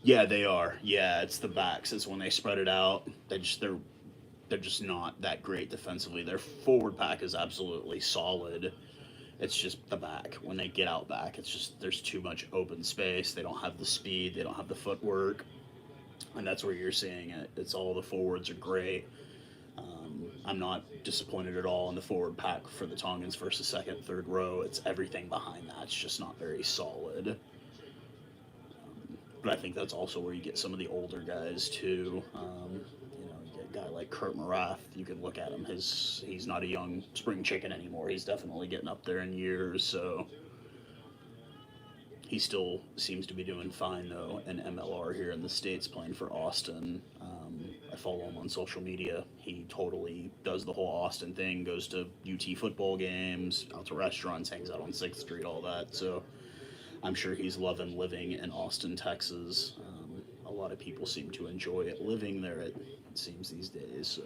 Yeah, they are. Yeah, it's the backs. It's when they spread it out. They're just not that great defensively. Their forward pack is absolutely solid. It's just the back. When they get out back, it's just there's too much open space. They don't have the speed. They don't have the footwork, and that's where you're seeing it. It's all the forwards are great. I'm not disappointed at all in the forward pack for the Tongans versus second, third row. It's everything behind that. It's just not very solid. But I think that's also where you get some of the older guys too. You get a guy like Kurt Morath. You could look at him. He's not a young spring chicken anymore. He's definitely getting up there in years. So he still seems to be doing fine though in MLR here in the States, playing for Austin. I follow him on social media. He totally does the whole Austin thing. Goes to UT football games, out to restaurants, hangs out on 6th Street, all that. So I'm sure he's loving living in Austin, Texas. A lot of people seem to enjoy it living there, it seems, these days. So.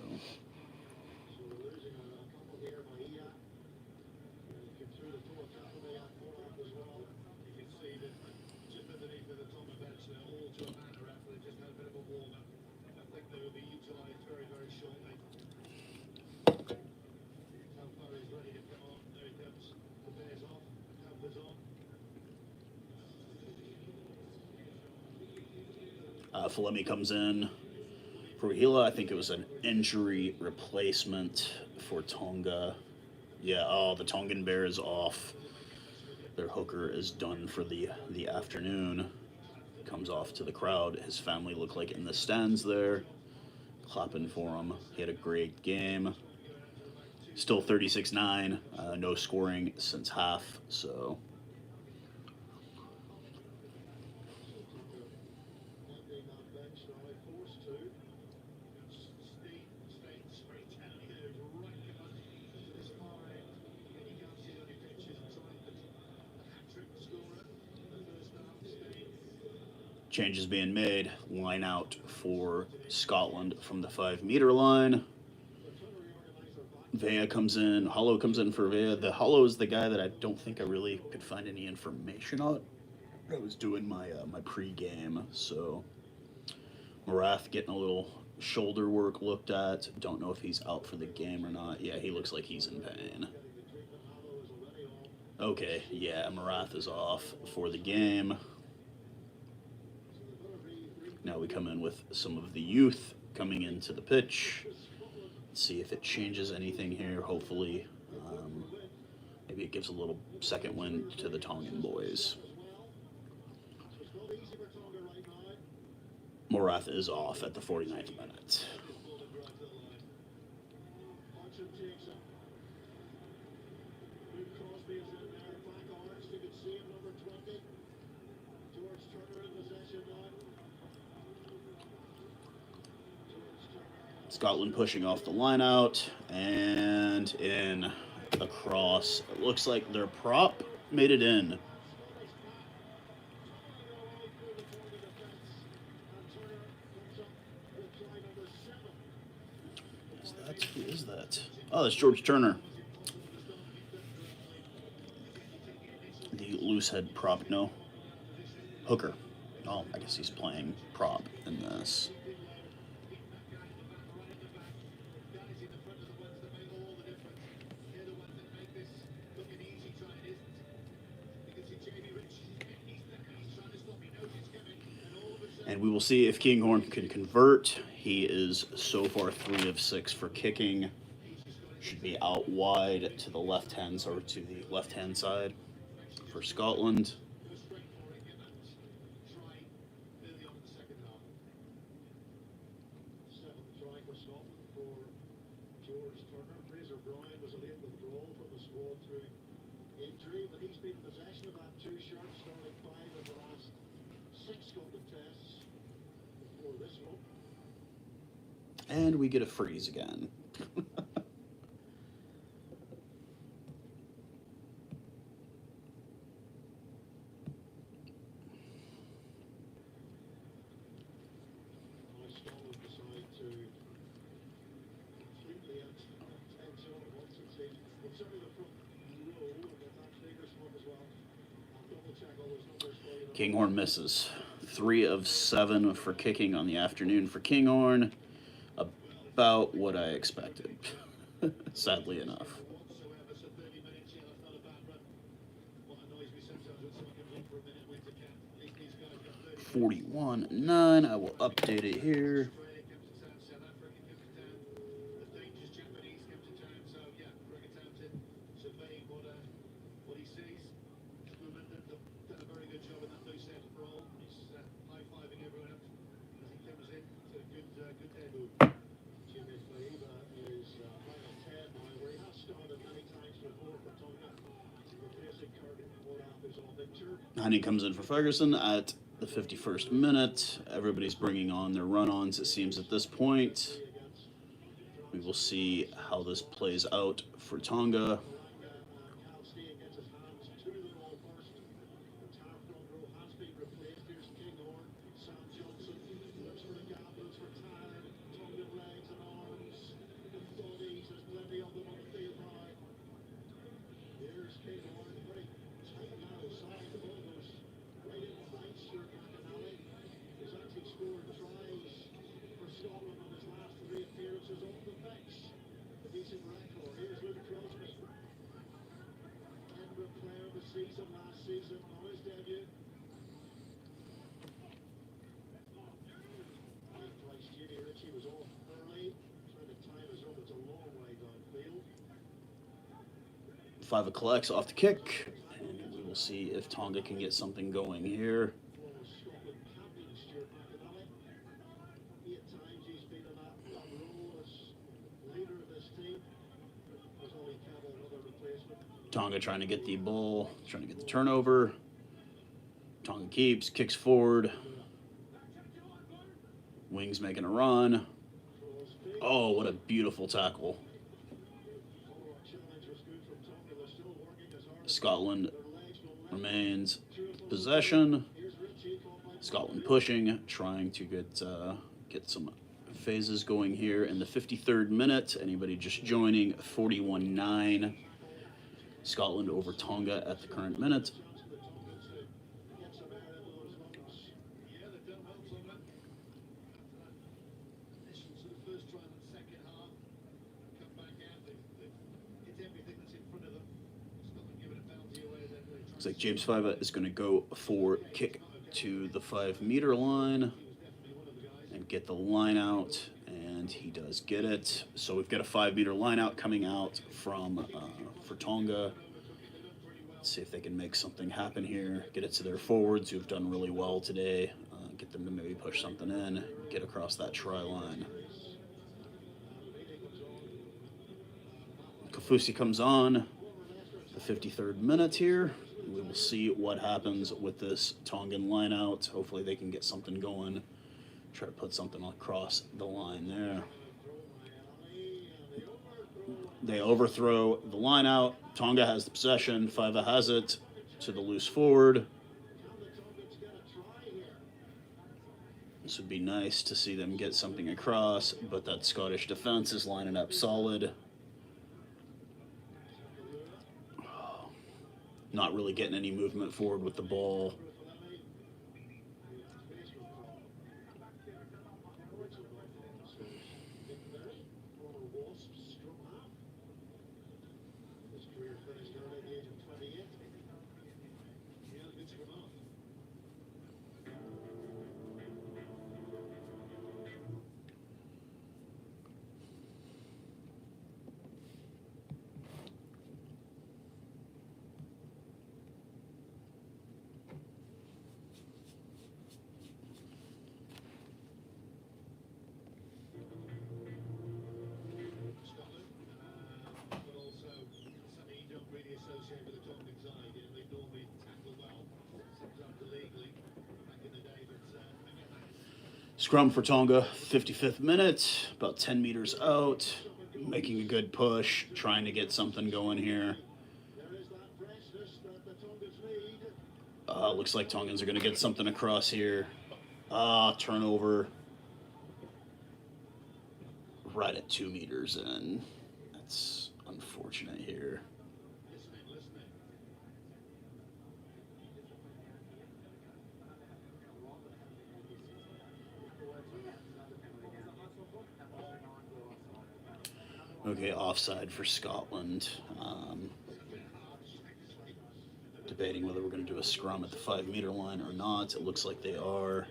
Falemi comes in for Hila. I think it was an injury replacement for Tonga. Yeah, the Tongan Bear is off. Their hooker is done for the afternoon. Comes off to the crowd. His family look like in the stands there, clapping for him. He had a great game. Still 36-9, no scoring since half, so... Changes being made. Line out for Scotland from the 5 meter line. Vea comes in. Hollow comes in for Vea. The Hollow is the guy that I don't think I really could find any information on. I was doing my pregame, so Morath getting a little shoulder work looked at. Don't know if he's out for the game or not. Yeah, he looks like he's in pain. Okay, yeah, Morath is off for the game. Now we come in with some of the youth coming into the pitch. Let's see if it changes anything here. Hopefully, maybe it gives a little second wind to the Tongan boys. Morath is off at the 49th minute. Scotland pushing off the line out and in across. It looks like their prop made it in. Who is that? Oh, that's George Turner. The loose head prop, no. Hooker. Oh, I guess he's playing prop in this. And we will see if Kinghorn can convert. He is so far 3 of 6 for kicking. Should be out wide to the left hand or to the left hand side for Scotland. And we get a freeze again. Kinghorn misses. 3 of 7 for kicking on the afternoon for Kinghorn. About what I expected, sadly enough. 41-9. I will update it here. Honey comes in for Ferguson at the 51st minute. Everybody's bringing on their run-ons, it seems, at this point. We will see how this plays out for Tonga. Five collects off the kick, and we will see if Tonga can get something going here. Tonga trying to get the ball, trying to get the turnover. Tonga keeps, kicks forward. Wings making a run. Oh, what a beautiful tackle. Scotland remains possession. Scotland pushing, trying to get some phases going here in the 53rd minute. Anybody just joining, 41-9. Scotland over Tonga at the current minute. Looks like James Fiva is going to go for kick to the 5-meter line and get the line out, and he does get it. So we've got a 5-meter line out coming out from for Tonga. Let's see if they can make something happen here. Get it to their forwards, who've done really well today. Get them to maybe push something in, get across that try line. Kafusi comes on the 53rd minute here. We will see what happens with this Tongan line out. Hopefully they can get something going. Try to put something across the line there. They overthrow the line out. Tonga has the possession. Fiva has it to the loose forward. This would be nice to see them get something across, but that Scottish defense is lining up solid. Not really getting any movement forward with the ball. Scrum for Tonga, 55th minute, about 10 meters out, making a good push, trying to get something going here. Looks like Tongans are going to get something across here. Turnover. Right at 2 meters in. That's unfortunate here. Okay, offside for Scotland. Debating whether we're going to do a scrum at the 5-meter line or not. It looks like they are.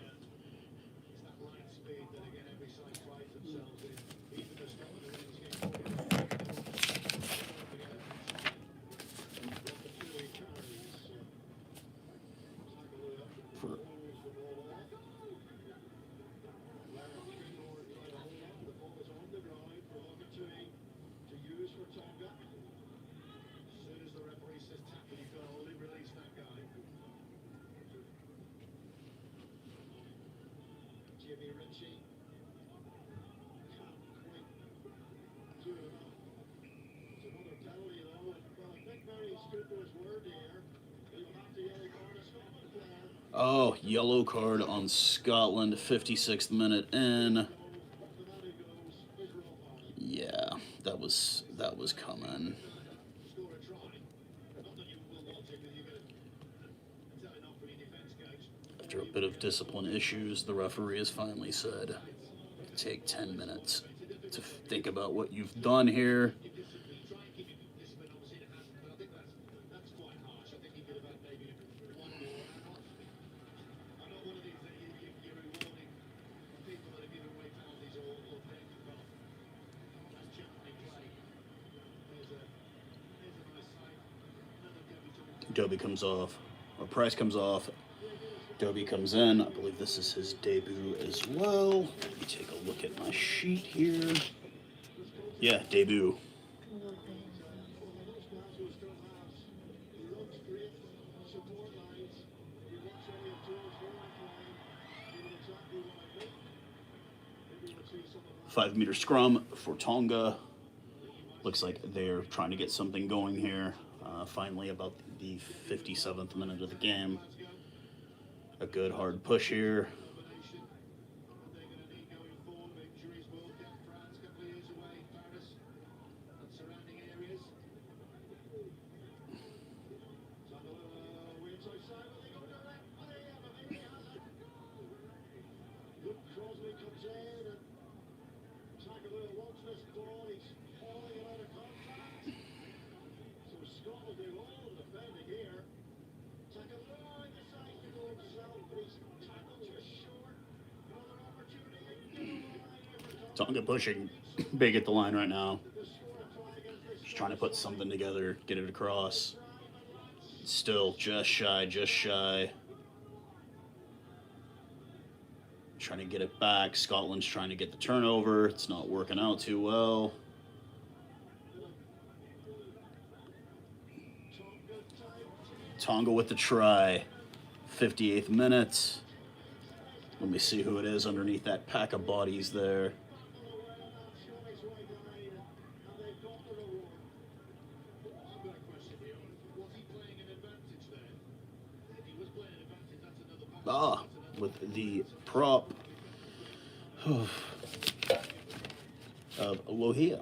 Oh, yellow card on Scotland, 56th minute in. Yeah, that was coming. After a bit of discipline issues, the referee has finally said, take 10 minutes to think about what you've done here. Dobie comes off, or Price comes off. Dobie comes in. I believe this is his debut as well. Let me take a look at my sheet here. Yeah, debut. Five-meter scrum for Tonga. Looks like they're trying to get something going here. Finally, about the 57th minute of the game. A good hard push here. Tonga pushing big at the line right now. Just trying to put something together, get it across. Still just shy, just shy. Trying to get it back. Scotland's trying to get the turnover. It's not working out too well. Tonga with the try. 58th minute. Let me see who it is underneath that pack of bodies there. With the prop of Lohia.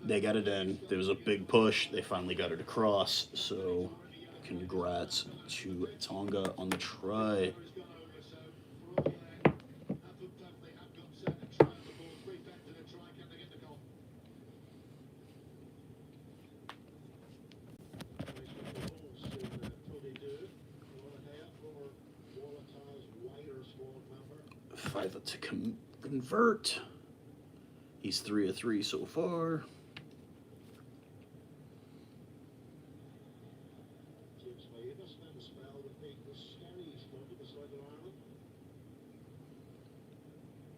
They got it in. There was a big push. They finally got it across. So, congrats to Tonga on the try. Five to convert. He's 3 of 3 so far.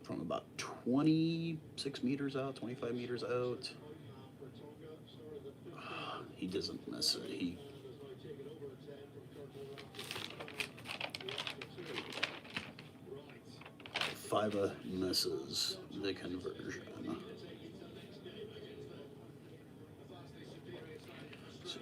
From about 26 meters out, 25 meters out. He doesn't miss it. He 5 misses the conversion. So,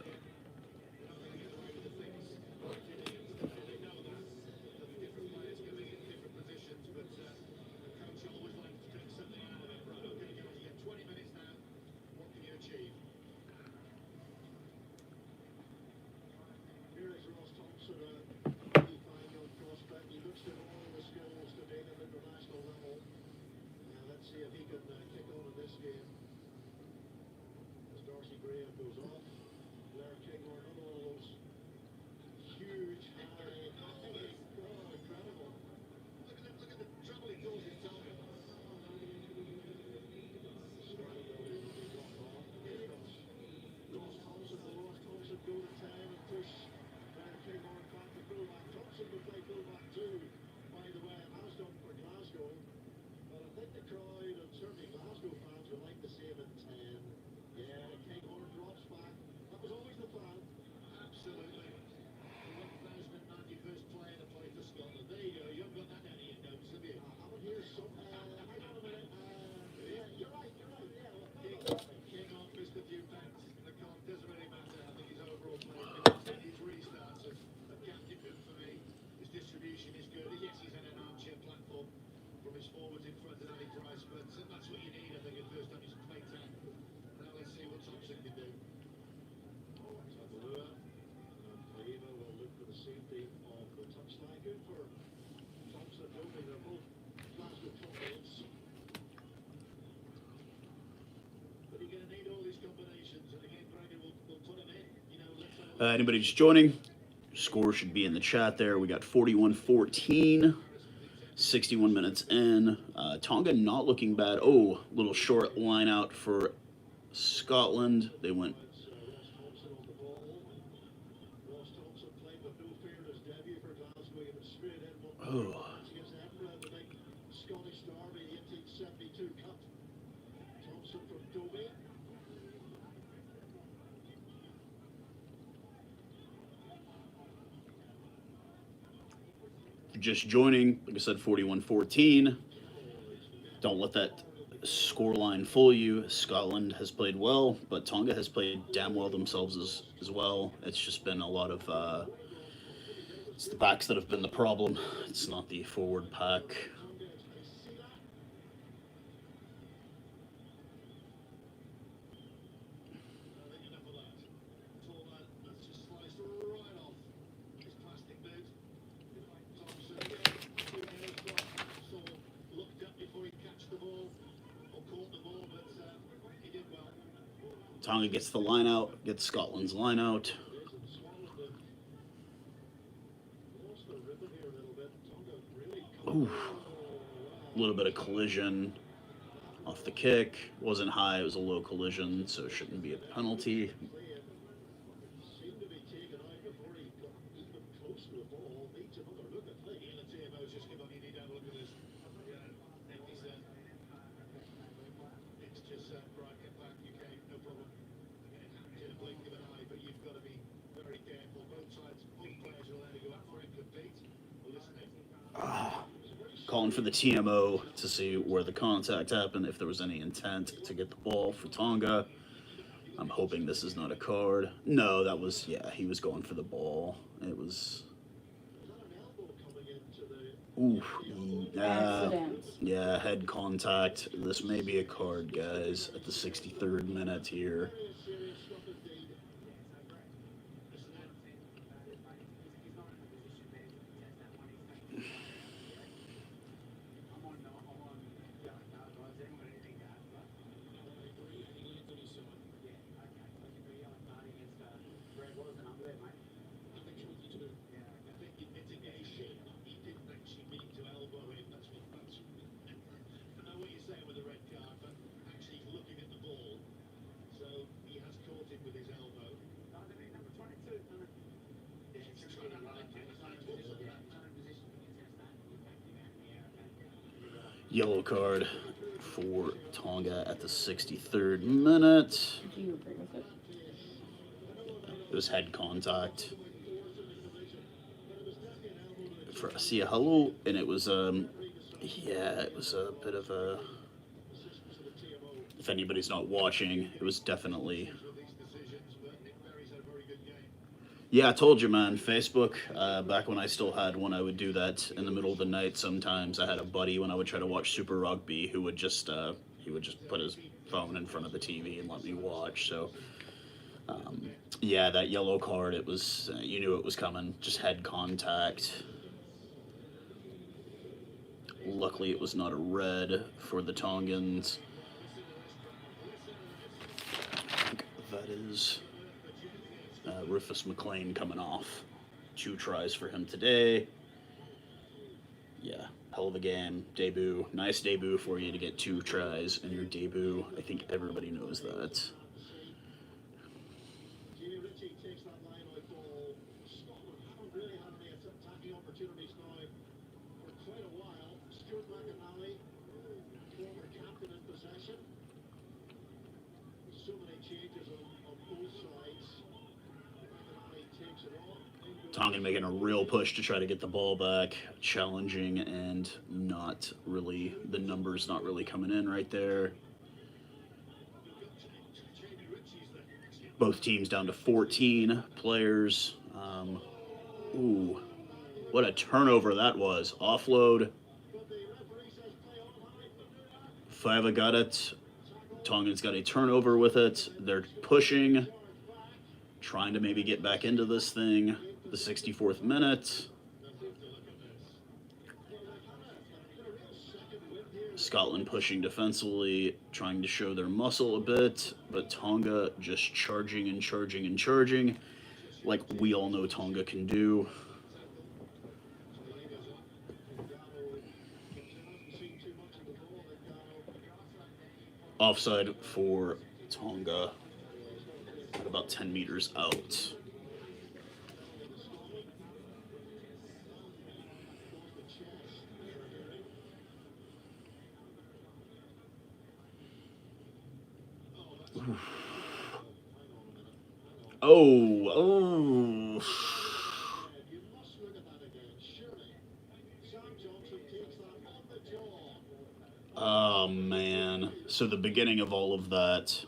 anybody just joining, score should be in the chat there. We got 41-14, 61 minutes in. Tonga not looking bad. Oh, little short line out for Scotland. They went. Oh. Just joining, like I said, 41-14. Don't let that scoreline fool you. Scotland has played well, but Tonga has played damn well themselves as well. It's just been a lot of it's the backs that have been the problem. It's not the forward pack. Tonga gets the line out, gets Scotland's line out. Ooh. A little bit of collision off the kick. Wasn't high, it was a low collision, so it shouldn't be a penalty. Calling for the TMO to see where the contact happened, if there was any intent to get the ball for Tonga. I'm hoping this is not a card. No, that was, yeah, he was going for the ball. It was... Ooh. Accident. Yeah, head contact. This may be a card, guys, at the 63rd minute here. Yellow card for Tonga at the 63rd minute. Do you agree with it? It was head contact for Asia Halu, and it was yeah, it was a bit of a... If anybody's not watching, it was definitely... Yeah, I told you, man. Facebook, back when I still had one, I would do that in the middle of the night sometimes. I had a buddy when I would try to watch Super Rugby who would just, he would just put his phone in front of the TV and let me watch. So, yeah, that yellow card, it was, you knew it was coming. Just head contact. Luckily, it was not a red for the Tongans. I think that is... Rufus McLean coming off. 2 tries for him today. Yeah, hell of a game. Debut. Nice debut for you to get 2 tries in your debut. I think everybody knows that. Tongan making a real push to try to get the ball back, challenging, and not really, the numbers not really coming in right there. Both teams down to 14 players. Ooh, what a turnover that was. Offload. Faiva got it. Tongan's got a turnover with it. They're pushing, trying to maybe get back into this thing. The 64th minute. Scotland pushing defensively, trying to show their muscle a bit, but Tonga just charging and charging and charging, like we all know Tonga can do. Offside for Tonga at about 10 meters out. Oh. Oh, man. So the beginning of all of that.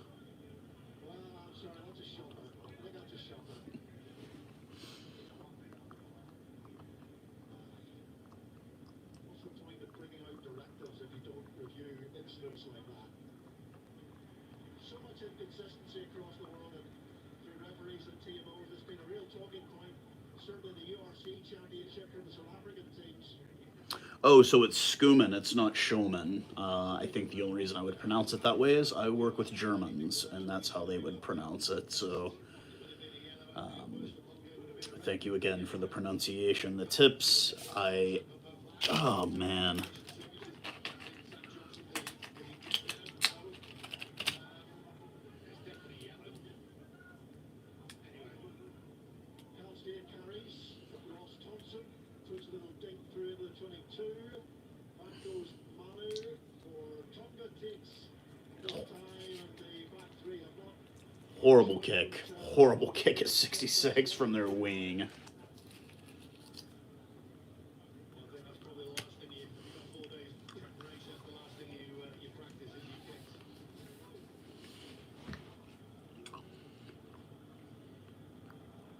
Inconsistency across the world and through referees and TMOs. There's been a real talking point, certainly the URC Championship for the South African teams. Oh, so it's Skuman, it's not Showman. I think the only reason I would pronounce it that way is I work with Germans, and that's how they would pronounce it. So, um, thank you again for the pronunciation. The tips, oh man. Halstead carries. Ross Thompson. Puts a little dink through into the 22. Back goes Manu for Tonga. Takes the tie and the back three have not. Horrible kick. Horrible kick at 66 from their wing. I think that's probably the last thing you've got 4 days preparation. That's the last thing you practice is your kicks.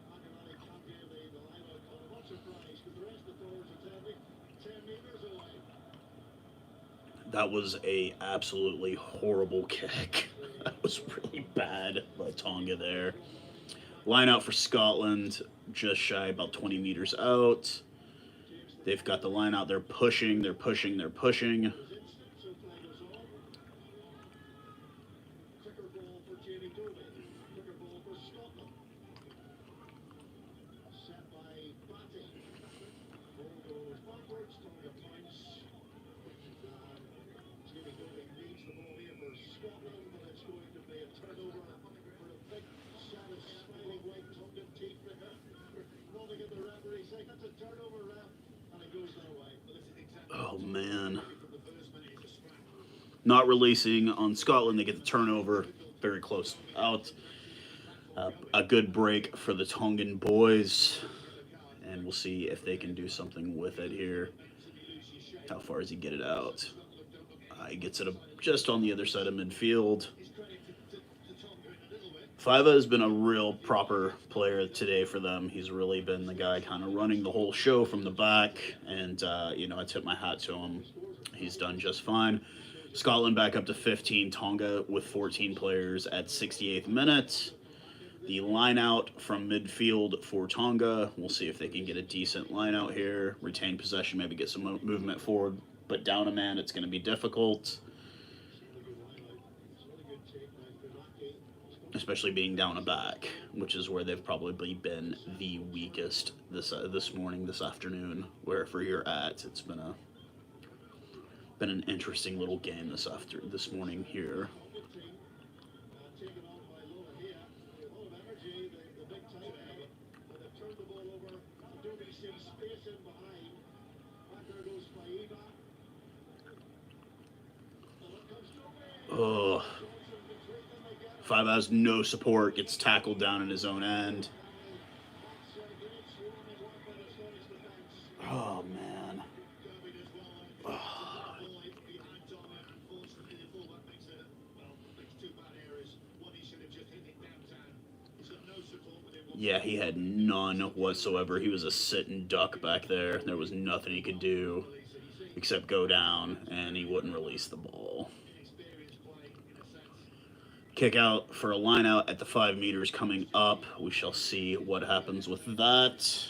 McInerney can't hear the line out call. Not surprised because the rest of the forwards are 10 metres away. That was a absolutely horrible kick. That was really bad by Tonga there. Line out for Scotland, just shy about 20 meters out. They've got the line out. They're pushing. They're pushing. They're pushing. So play goes on. Quicker ball for Jamie Doby. Quicker ball for Scotland. Set by Batty. Ball goes backwards. Tonga points. Jamie Doby leads the ball here for Scotland, but it's going to be a turnover for a big, satisfying white Tongan team. Nodding at the referee saying that's a turnover, ref, and it goes their way. But this is exactly Oh, man. from the first minute. It's a scrap. Not releasing on Scotland. They get the turnover. Very close out. A good break for the Tongan boys. And we'll see if they can do something with it here. How far does he get it out? He gets it just on the other side of midfield. Fiva has been a real proper player today for them. He's really been the guy kind of running the whole show from the back. And, I tip my hat to him. He's done just fine. Scotland back up to 15. Tonga with 14 players at 68th minute. The line out from midfield for Tonga. We'll see if they can get a decent line out here. Retain possession, maybe get some movement forward. But down a man, it's going to be difficult. Especially being down a back, which is where they've probably been the weakest this morning, this afternoon, wherever you're at. It's been an interesting little game this morning here. Taken on by Lola here. A lot of energy, the big tight end. And they've turned the ball over. Doby sees space in behind. Back there goes Faiva. And up comes Doby. Oh, Five has no support, gets tackled down in his own end. That's a great swarming work by the Scottish defence. Oh, man. Derby does well. Ball behind Tonga. Unfortunately, the fullback makes two bad errors. One, he should have just hit it downtown. He's got no support with him. Yeah, he had none whatsoever. He was a sitting duck back there. There was nothing he could do except go down, and he wouldn't release the ball. Inexperienced play, in a sense. Kick out for a line out at the 5 meters coming up. We shall see what happens with that.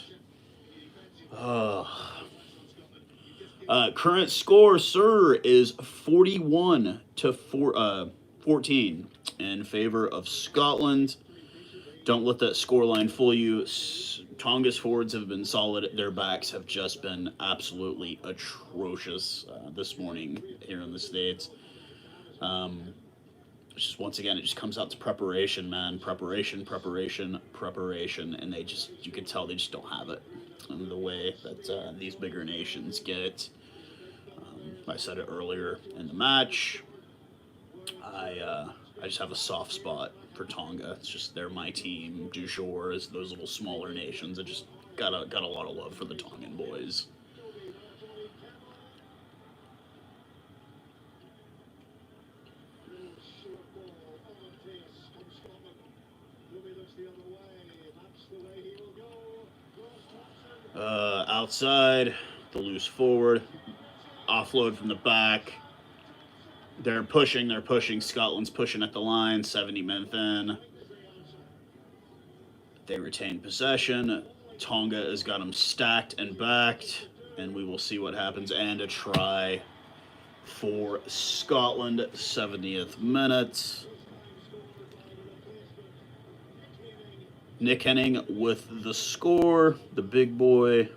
Current score, sir, is 41 to 14 in favor of Scotland. Don't let that scoreline fool you. Tonga's forwards have been solid. Their backs have just been absolutely atrocious this morning here in the States. Just once again, it just comes out to preparation, man. Preparation, and you can tell they just don't have it in the way that these bigger nations get it. I said it earlier in the match. I just have a soft spot for Tonga. It's just they're my team du jour. As those little smaller nations, I just got a lot of love for the Tongan boys. Short ball on pace from Scotland. Doby looks the other way. That's the way he will go. Ross Thompson. Outside, the loose forward, offload from the back. They're pushing. Scotland's pushing at the line, 70 men in. They retain possession. Tonga has got them stacked and backed. and we will see what happens. And a try for Scotland, 70th minute. Nick Henning with the score, the big boy.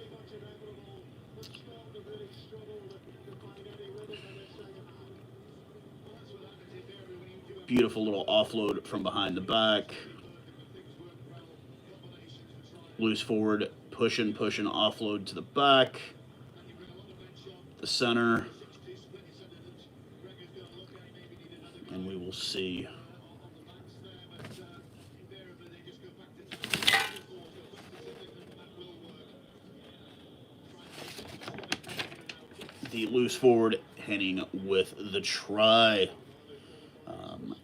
Beautiful little offload from behind the back. Loose forward, pushing, offload to the back. The center. And we will see. The loose forward Henning with the try.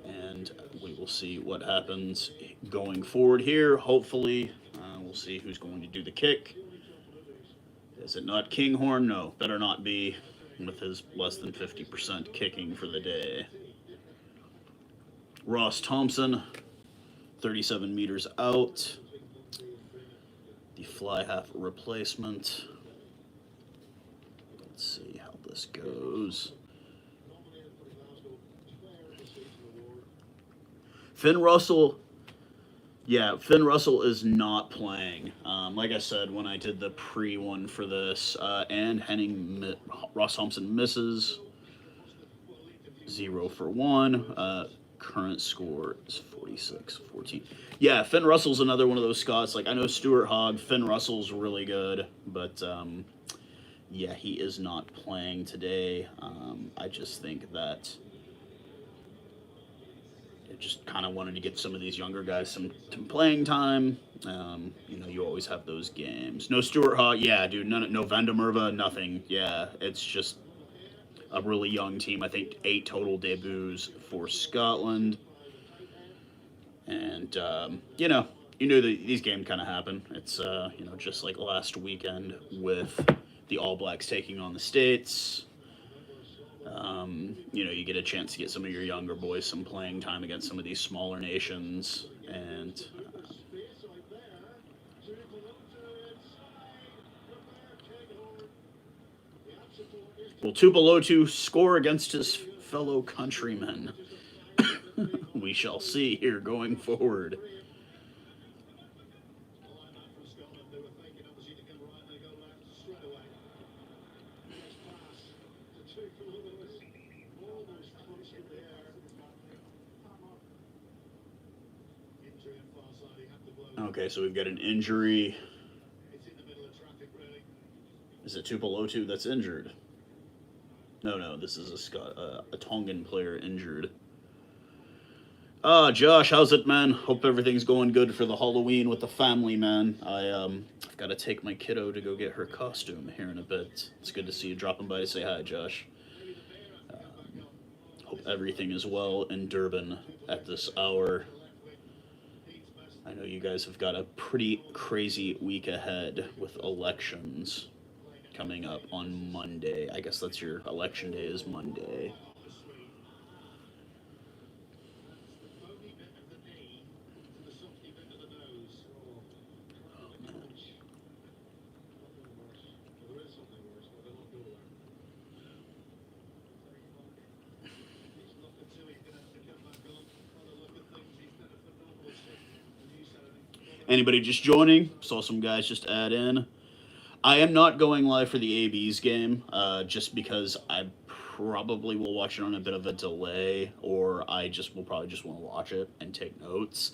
And we will see what happens going forward here. Hopefully, we'll see who's going to do the kick. Is it not Kinghorn? No, better not be, with his less than 50% kicking for the day. Ross Thompson, 37 meters out. The fly half replacement. Let's see how this goes. Finn Russell is not playing. Like I said, when I did the pre-one for this, and Ross Thompson misses. 0 for 1. Current score is 46-14. Yeah, Finn Russell's another one of those Scots. Like, I know Stuart Hogg, Finn Russell's really good, but yeah, he is not playing today. I just think that just kind of wanted to get some of these younger guys some playing time. You always have those games. No Stuart Hogg, yeah, dude. No Vandermerva, nothing. Yeah, it's just a really young team. I think 8 total debuts for Scotland. And you know that these games kind of happen. It's just like last weekend with the All Blacks taking on the States. You get a chance to get some of your younger boys some playing time against some of these smaller nations. And will Tupelotu score against his fellow countrymen? We shall see here going forward. Okay, so we've got an injury. Is it Tupelotu that's injured? No, this is a Tongan player injured. Josh, how's it, man? Hope everything's going good for the Halloween with the family, man. I've got to take my kiddo to go get her costume here in a bit. It's good to see you dropping by to say hi, Josh. Hope everything is well in Durban at this hour. I know you guys have got a pretty crazy week ahead with elections coming up on Monday. I guess that's your election day is Monday. Anybody just joining? Saw some guys just add in. I am not going live for the AB's game, just because I probably will watch it on a bit of a delay, or I will probably just want to watch it and take notes.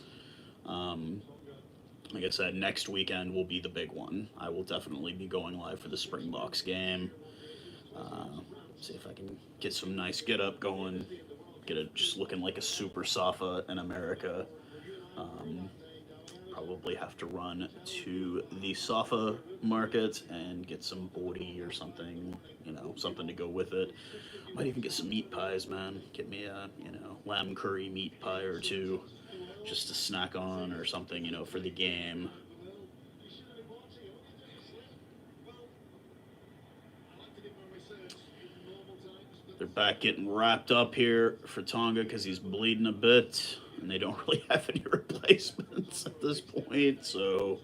Like I said, next weekend will be the big one. I will definitely be going live for the Springboks game. See if I can get some nice get up going, get it just looking like a super Safa in America. Probably have to run to the Safa market and get some bori or something, something to go with it. Might even get some meat pies, man. Get me a, lamb curry meat pie or two just to snack on or something, for the game. They're back getting wrapped up here for Tonga because he's bleeding a bit. And they don't really have any replacements at this point, so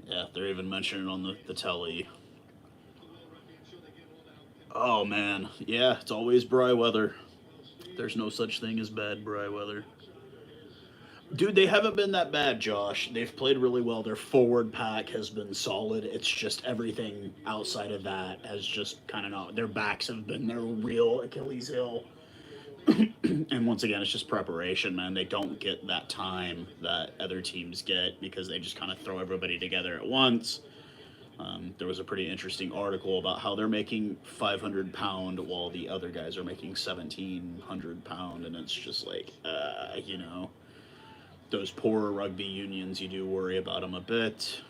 Yeah, they're even mentioning on the telly. Oh man, yeah, it's always Bry weather. There's no such thing as bad Bry weather. Dude, they haven't been that bad, Josh. They've played really well. Their forward pack has been solid. It's just everything outside of that has just kind of not. Their backs have been their real Achilles heel. And once again, it's just preparation, man. They don't get that time that other teams get because they just kind of throw everybody together at once. There was a pretty interesting article about how they're making 500 pound while the other guys are making 1700 pound, and it's just like, those poorer rugby unions, you do worry about them a bit.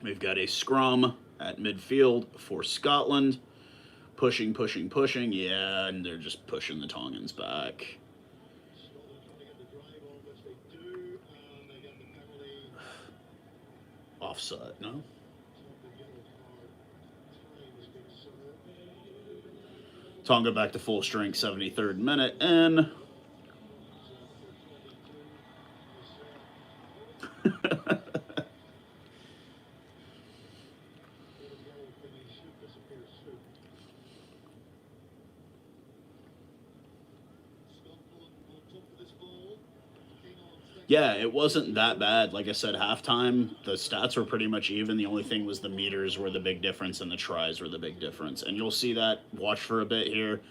We've got a scrum at midfield for Scotland. Pushing, pushing, pushing. Yeah, and they're just pushing the Tongans back. Offside, no? Tonga back to full strength, 73rd minute, and yeah, it wasn't that bad. Like I said, halftime, the stats were pretty much even. The only thing was the meters were the big difference and the tries were the big difference. And you'll see that, watch for a bit here,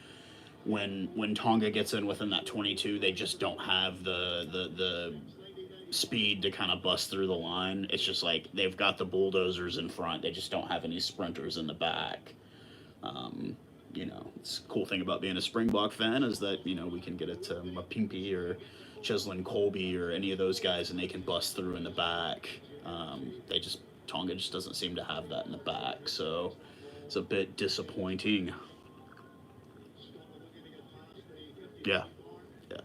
when Tonga gets in within that 22, they just don't have the speed to kind of bust through the line. It's just like they've got the bulldozers in front. They just don't have any sprinters in the back. It's a cool thing about being a Springbok fan is that, we can get it to Mapimpi or Cheslin Colby or any of those guys and they can bust through in the back. Tonga just doesn't seem to have that in the back. So it's a bit disappointing. Yeah. Yeah.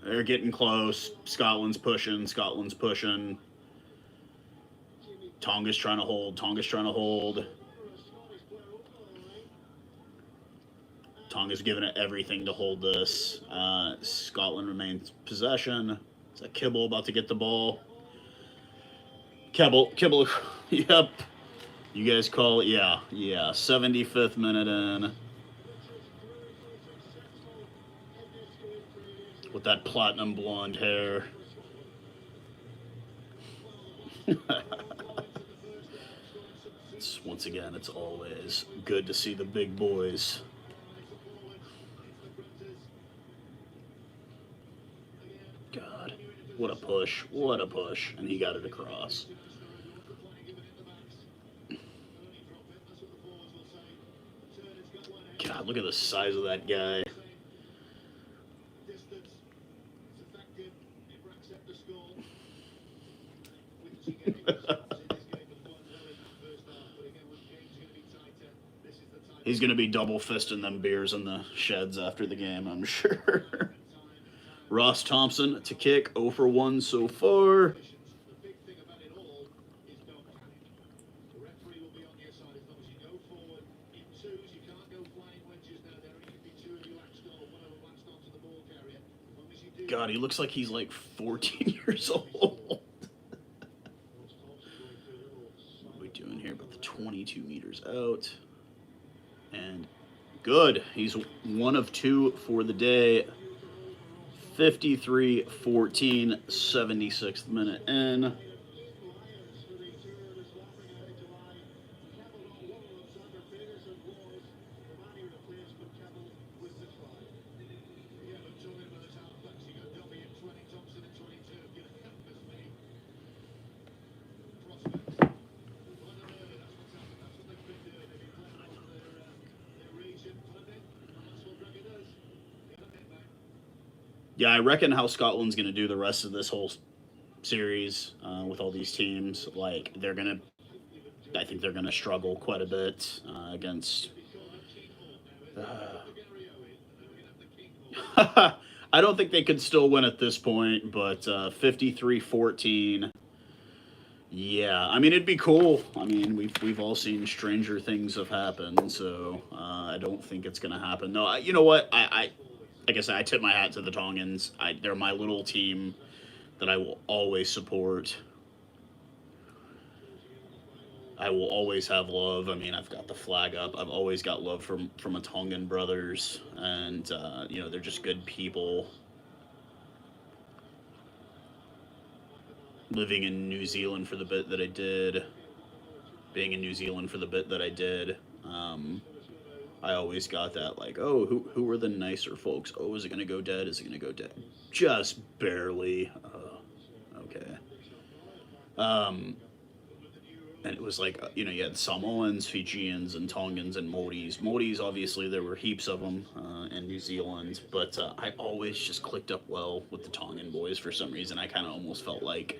They're getting close. Scotland's pushing. Tonga's trying to hold. Tonga's giving it everything to hold this. Scotland remains possession. Is that Kibble about to get the ball? Kibble. Yep. You guys call it? Yeah. 75th minute in. With that platinum blonde hair. Once again, it's always good to see the big boys. God, what a push. And he got it across. God, look at the size of that guy. He's going to be double fisting them beers in the sheds after the game, I'm sure. Ross Thompson to kick, 0 for 1 so far. God, he looks like he's like 14 years old. What are we doing here? About the 22 meters out. And good. He's 1 of 2 for the day. 53-14, 76th minute in. Yeah, I reckon how Scotland's going to do the rest of this whole series with all these teams. Like, I think they're going to struggle quite a bit against. I don't think they could still win at this point, but 53-14. Yeah, I mean it'd be cool. I mean we've all seen stranger things have happened, so I don't think it's gonna happen. No, you know what? I like I said, I tip my hat to the Tongans. They're my little team that I will always support. I will always have love. I mean, I've got the flag up. I've always got love from my Tongan brothers, and you know they're just good people. Living in New Zealand for the bit that I did, being in New Zealand for the bit that I did, I always got that like, oh, who are the nicer folks? Oh, is it gonna go dead? Is it gonna go dead? Just barely. Okay. Um, and it was like you know you had Samoans, Fijians, and Tongans and Maoris. Maoris, obviously, there were heaps of them in New Zealand, but I always just clicked up well with the Tongan boys for some reason. I kind of almost felt like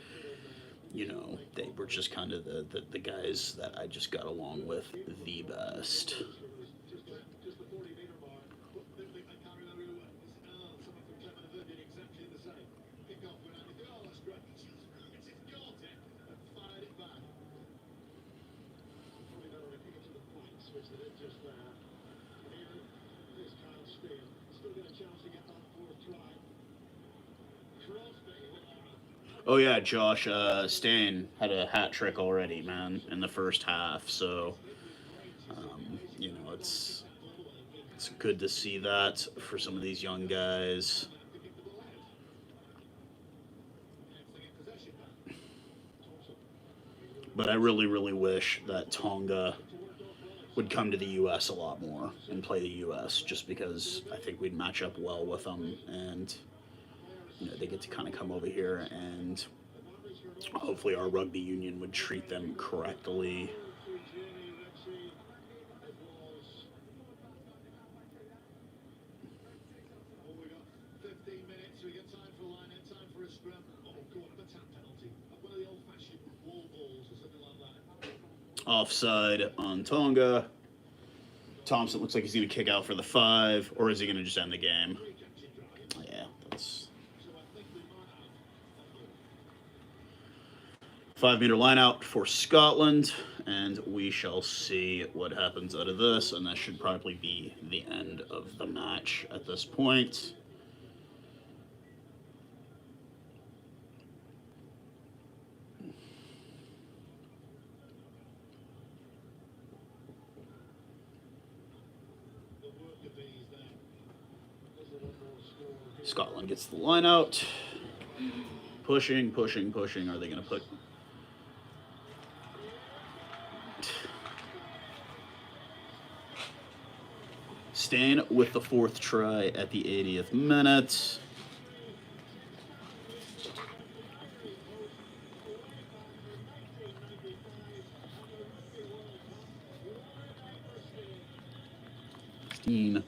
you know they were just kind of the guys that I just got along with the best. Oh yeah, Josh Stain had a hat trick already, man, in the first half. So you know it's good to see that for some of these young guys. But I really, really wish that Tonga would come to the U.S. a lot more and play the U.S. just because I think we'd match up well with them, and you know they get to kind of come over here, and hopefully our rugby union would treat them correctly. Offside on Tonga. Thompson looks like he's going to kick out for the 5, or is he going to just end the game? Yeah, that's 5-meter line out for Scotland, and we shall see what happens out of this, and that should probably be the end of the match at this point. Scotland gets the line out. Pushing, pushing, pushing. Are they going to put... Stain with the 4th try at the 80th minute. Steen.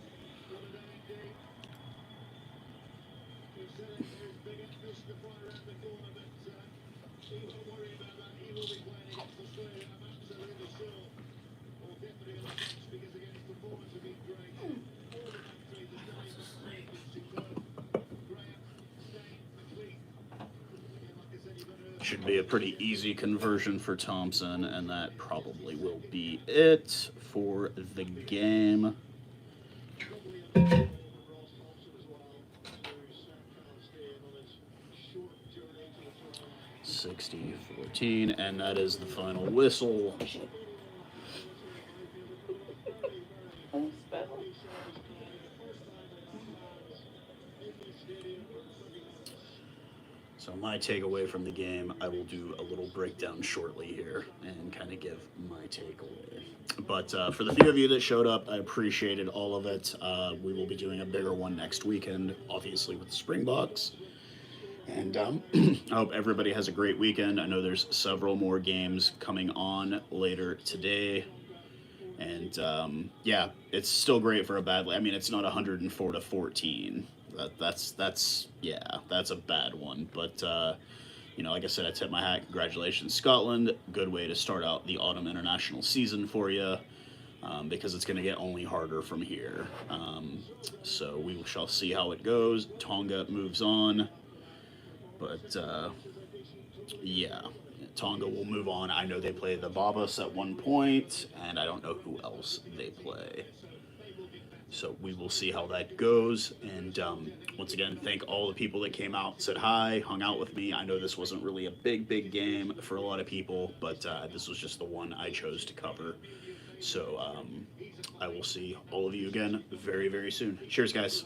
Should be a pretty easy conversion for Thompson, and that probably will be it for the game. 60-14, and that is the final whistle. So my takeaway from the game, I will do a little breakdown shortly here and kind of give my takeaway. But for the few of you that showed up, I appreciated all of it. We will be doing a bigger one next weekend, obviously with the Springboks. And I hope everybody has a great weekend. I know there's several more games coming on later today. And yeah, it's still great for a bad. I mean, it's not 104-14. That's a bad one. But you know, like I said, I tip my hat. Congratulations, Scotland. Good way to start out the autumn international season for you, because it's going to get only harder from here. So we shall see how it goes. Tonga moves on, but Yeah, Tonga will move on. I know they play the Babas at one point, and I don't know who else they play. So we will see how that goes. And once again, thank all the people that came out, said hi, hung out with me. I know this wasn't really a big game for a lot of people, but this was just the one I chose to cover. So I will see all of you again very soon. Cheers, guys.